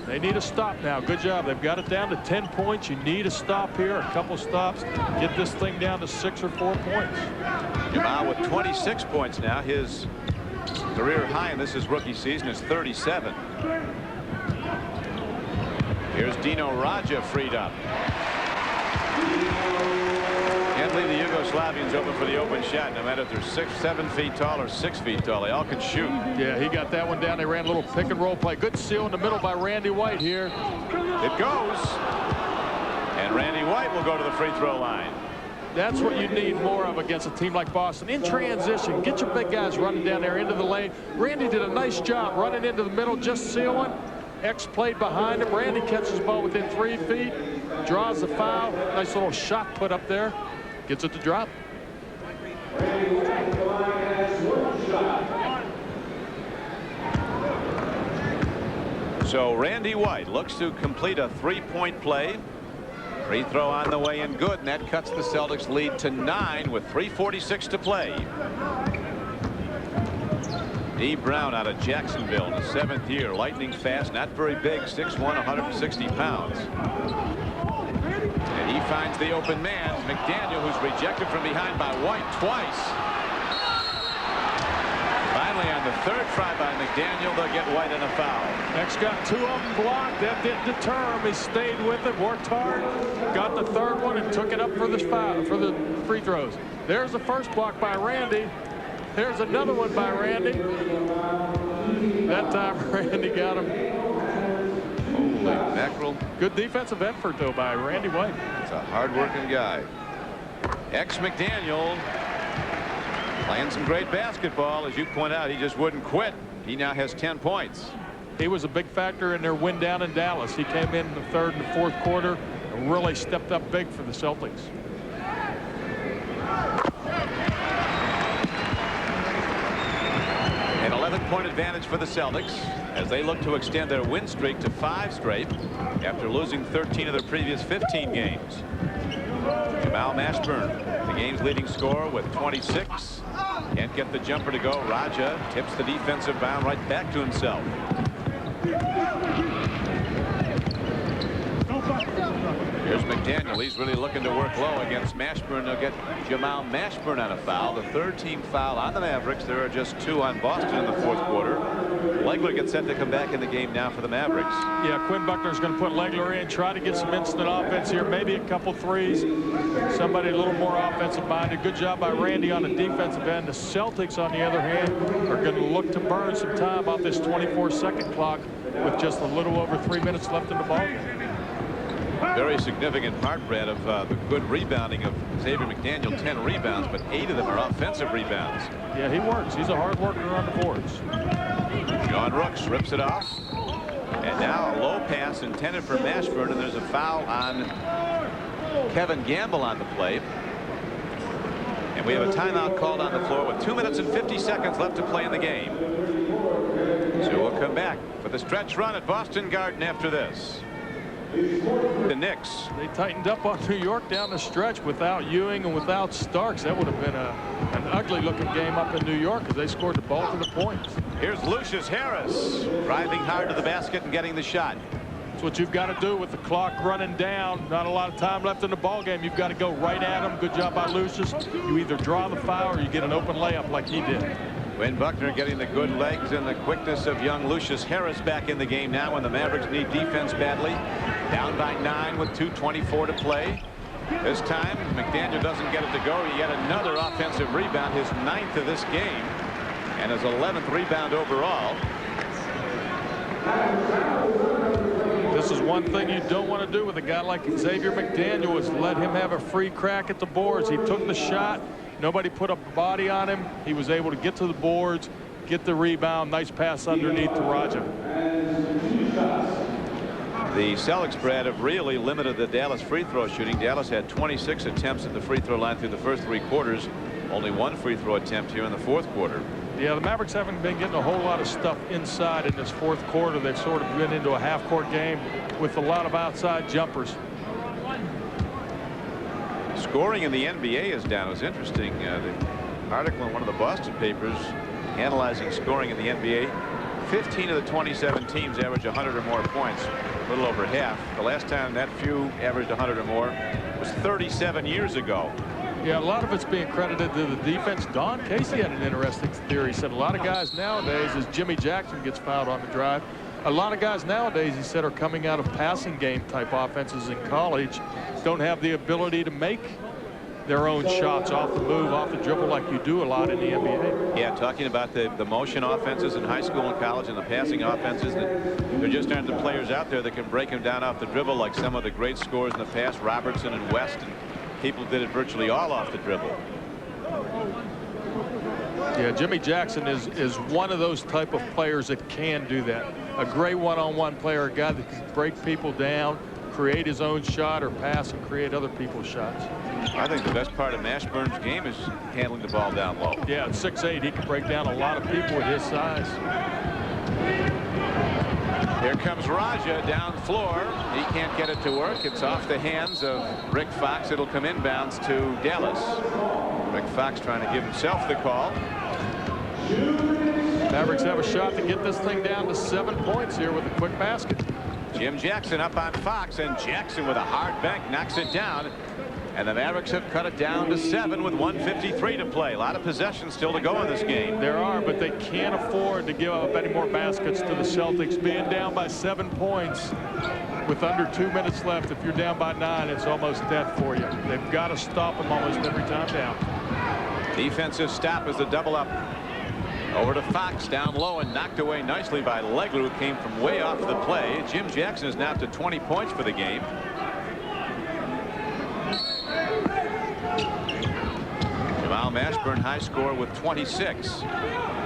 They need a stop now. Good job. They've got it down to 10 points. You need a stop here, a couple stops. Get this thing down to 6 or 4 points. Jamal with 26 points now. His career high in this is rookie season is 37. Here's Dino Raja freed up. Can't leave the Yugoslavians open for the open shot, no matter if they're 6, 7 feet tall or 6 feet tall. They all can shoot. Yeah, he got that one down. They ran a little pick and roll play. Good steal in the middle by Randy White here. It goes. And Randy White will go to the free throw line. That's what you need more of against a team like Boston. In transition, get your big guys running down there into the lane. Randy did a nice job running into the middle, just sealing. X played behind him. Randy catches the ball within 3 feet, draws the foul. Nice little shot put up there. Gets it to drop. So Randy White looks to complete a 3-point play. Free throw on the way and good, and that cuts the Celtics lead to 9 with 3:46 to play. Dee Brown out of Jacksonville in his 7th year, lightning fast, not very big, 6'1", 160 pounds. And he finds the open man, McDaniel, who's rejected from behind by White twice. Finally, on the 3rd try by McDaniel, they'll get White in a foul. X got 2 of them blocked. That didn't deter him. He stayed with it, worked hard, got the 3rd one, and took it up for the foul, for the free throws. There's the first block by Randy. There's another one by Randy. That time Randy got him. Holy mackerel. Good defensive effort, though, by Randy White. It's a hard-working guy. X McDaniel playing some great basketball. As you point out, he just wouldn't quit. He now has 10 points. He was a big factor in their win down in Dallas. He came in the 3rd and 4th quarter and really stepped up big for the Celtics. An 11-point advantage for the Celtics as they look to extend their win streak to 5 straight after losing 13 of their previous 15 games. Jamal Mashburn, the game's leading scorer with 26. Can't get the jumper to go. Raja tips the defensive bound right back to himself. Here's McDaniel. He's really looking to work low against Mashburn. They'll get Jamal Mashburn on a foul. The 3rd team foul on the Mavericks. There are just 2 on Boston in the 4th quarter. Legler gets set to come back in the game now for the Mavericks. Yeah, Quinn Buckner's going to put Legler in, try to get some instant offense here, maybe a couple threes. Somebody a little more offensive minded. Good job by Randy on the defensive end. The Celtics, on the other hand, are going to look to burn some time off this 24-second clock with just a little over 3 minutes left in the ball game. Very significant part, Brad, of the good rebounding of Xavier McDaniel. 10 rebounds, but 8 of them are offensive rebounds. Yeah, he works. He's a hard worker on the boards. John Rooks rips it off. And now a low pass intended for Mashburn, and there's a foul on Kevin Gamble on the play. And we have a timeout called on the floor with 2 minutes and 50 seconds left to play in the game. So we'll come back for the stretch run at Boston Garden after this. The Knicks. They tightened up on New York down the stretch without Ewing and without Starks. That would have been an ugly looking game up in New York as they scored the bulk of the points. Here's Lucius Harris driving hard to the basket and getting the shot. That's what you've got to do with the clock running down. Not a lot of time left in the ball game. You've got to go right at him. Good job by Lucius. You either draw the foul or you get an open layup like he did. Wayne Buckner getting the good legs and the quickness of young Lucius Harris back in the game now when the Mavericks need defense badly. Down by 9 with 2:24 to play. This time McDaniel doesn't get it to go. Yet another offensive rebound, his 9th of this game, and his 11th rebound overall. This is one thing you don't want to do with a guy like Xavier McDaniel, is let him have a free crack at the boards. He took the shot. Nobody put a body on him. He was able to get to the boards, get the rebound. Nice pass underneath to Raja. The Celtics, Brad, have really limited the Dallas free throw shooting. Dallas had 26 attempts at the free throw line through the first 3 quarters. Only 1 free throw attempt here in the 4th quarter. Yeah, the Mavericks haven't been getting a whole lot of stuff inside in this 4th quarter. They've sort of been into a half-court game with a lot of outside jumpers. Scoring in the NBA is down. It was interesting. The article in one of the Boston papers analyzing scoring in the NBA. 15 of the 27 teams average 100 or more points, a little over half. The last time that few averaged 100 or more was 37 years ago. Yeah, a lot of it's being credited to the defense. Don Casey had an interesting theory. He said a lot of guys nowadays, as Jimmy Jackson gets fouled on the drive, a lot of guys nowadays, he said, are coming out of passing game type offenses in college, don't have the ability to make their own shots off the move, off the dribble, like you do a lot in the NBA. Yeah, talking about the motion offenses in high school and college and the passing offenses, that there just aren't the players out there that can break them down off the dribble like some of the great scorers in the past, Robertson and West, and people did it virtually all off the dribble. Yeah, Jimmy Jackson is one of those type of players that can do that. A great one-on-one player, a guy that can break people down, create his own shot or pass and create other people's shots. I think the best part of Mashburn's game is handling the ball down low. Yeah, at 6'8", he can break down a lot of people with his size. Here comes Raja down floor. He can't get it to work. It's off the hands of Rick Fox. It'll come inbounds to Dallas. Rick Fox trying to give himself the call. Mavericks have a shot to get this thing down to 7 points here with a quick basket. Jim Jackson up on Fox, and Jackson with a hard bank knocks it down. And the Mavericks have cut it down to 7 with 1:53 to play. A lot of possession still to go in this game. There are, but they can't afford to give up any more baskets to the Celtics. Being down by 7 points with under 2 minutes left, if you're down by 9, it's almost dead for you. They've got to stop them almost every time down. Defensive stop as the double up. Over to Fox down low and knocked away nicely by Legler, who came from way off the play. Jim Jackson is now up to 20 points for the game. Jamal Mashburn, high score with 26.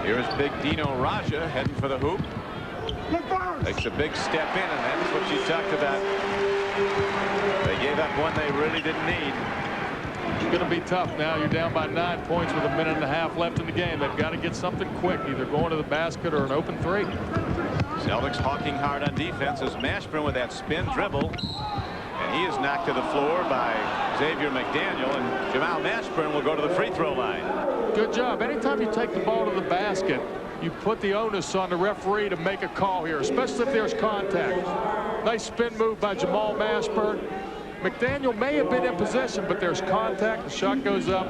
Here's big Dino Raja heading for the hoop. Takes a big step in, and that's what you talked about. They gave up one they really didn't need. It's going to be tough now. You're down by 9 points with a minute and a half left in the game. They've got to get something quick, either going to the basket or an open 3. Celtics hawking hard on defense as Mashburn with that spin dribble. And he is knocked to the floor by Xavier McDaniel, and Jamal Mashburn will go to the free throw line. Good job. Anytime you take the ball to the basket, you put the onus on the referee to make a call here, especially if there's contact. Nice spin move by Jamal Mashburn. McDaniel may have been in possession, but there's contact. The shot goes up.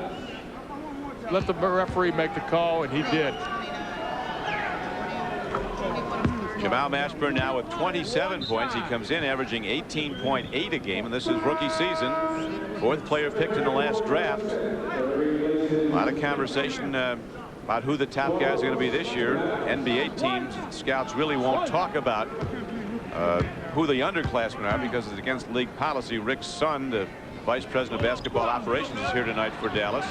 Let the referee make the call, and he did. Jamal Mashburn now with 27 points. He comes in averaging 18.8 a game, and this is rookie season. 4th player picked in the last draft. A lot of conversation about who the top guys are going to be this year. NBA teams, scouts really won't talk about who the underclassmen are because it's against league policy. Rick Sund, the vice president of basketball operations, is here tonight for Dallas.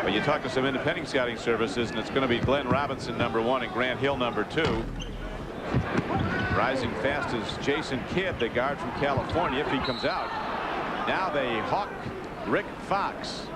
But you talk to some independent scouting services, and it's going to be Glenn Robinson #1 and Grant Hill #2. Rising fast is Jason Kidd, the guard from California, if he comes out. Now they hawk Rick Fox.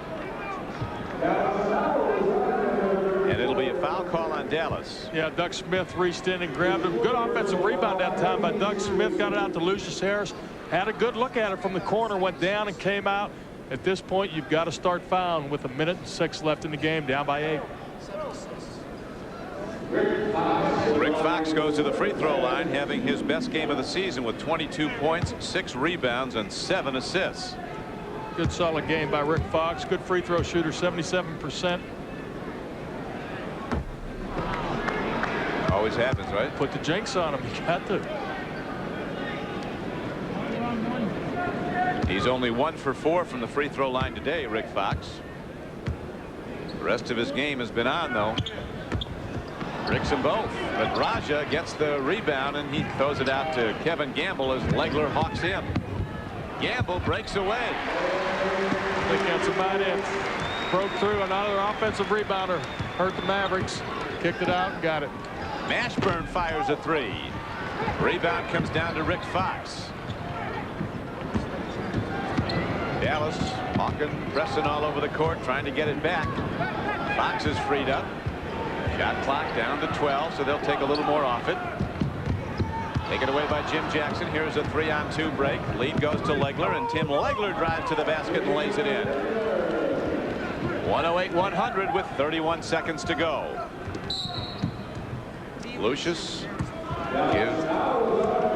And it'll be a foul call on Dallas. Yeah, Doug Smith reached in and grabbed him. Good offensive rebound that time by Doug Smith. Got it out to Lucius Harris. Had a good look at it from the corner. Went down and came out. At this point, you've got to start fouling with 1:06 left in the game, down by 8. Rick Fox goes to the free throw line, having his best game of the season with 22 points, 6 rebounds, and 7 assists. Good solid game by Rick Fox. Good free throw shooter, 77%. Always happens, right? Put the jinx on him. You got to. He's only 1 for 4 from the free throw line today, Rick Fox. The rest of his game has been on, though. Rick's them both, but Raja gets the rebound and he throws it out to Kevin Gamble as Legler hawks him. Gamble breaks away. I think that's about it. Broke through. Another offensive rebounder. Hurt the Mavericks. Kicked it out and got it. Mashburn fires a 3. Rebound comes down to Rick Fox. Dallas hawking, pressing all over the court, trying to get it back. Fox is freed up. Shot clock down to 12, so they'll take a little more off it. Taken away by Jim Jackson. Here's a 3-on-2 break. Lead goes to Legler, and Tim Legler drives to the basket and lays it in. 108-100 with 31 seconds to go. Lucius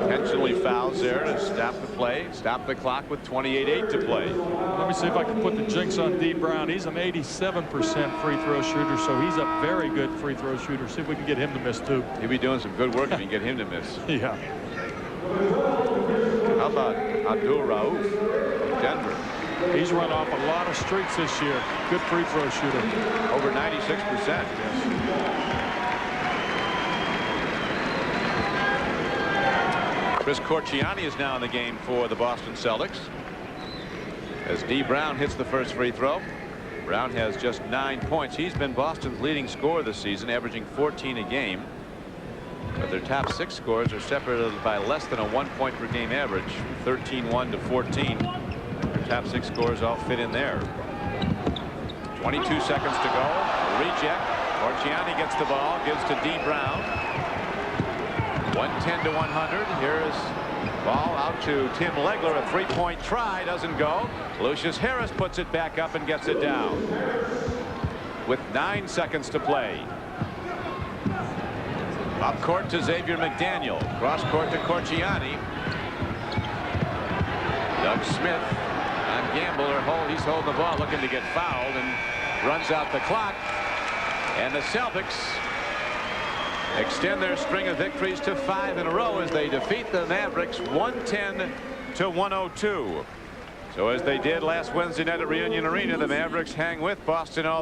intentionally fouls there to stop the play, stop the clock with 28:08 to play. Let me see if I can put the jinx on D. Brown. He's an 87% free throw shooter, so he's a very good free throw shooter. See if we can get him to miss too. He'll be doing some good work if you can get him to miss. Yeah. How about Abdul Rauf of Denver? He's run off a lot of streaks this year. Good free throw shooter. Over 96%. Chris Corchiani is now in the game for the Boston Celtics. As D. Brown hits the first free throw. Brown has just 9 points. He's been Boston's leading scorer this season, averaging 14 a game. But their top 6 scorers are separated by less than a 1 point per game average, 13-1 to 14. Their top 6 scorers all fit in there. 22 seconds to go. Reject. Corchiani gets the ball, gives to D. Brown. 110 to 100. Here's ball out to Tim Legler. A 3-point try doesn't go. Lucius Harris puts it back up and gets it down with 9 seconds to play. Up court to Xavier McDaniel. Cross court to Corchiani. Doug Smith on Gamble. He's holding the ball, looking to get fouled, and runs out the clock. And the Celtics extend their string of victories to 5 in a row as they defeat the Mavericks 110 to 102. So as they did last Wednesday night at Reunion Arena, the Mavericks hang with Boston all the way.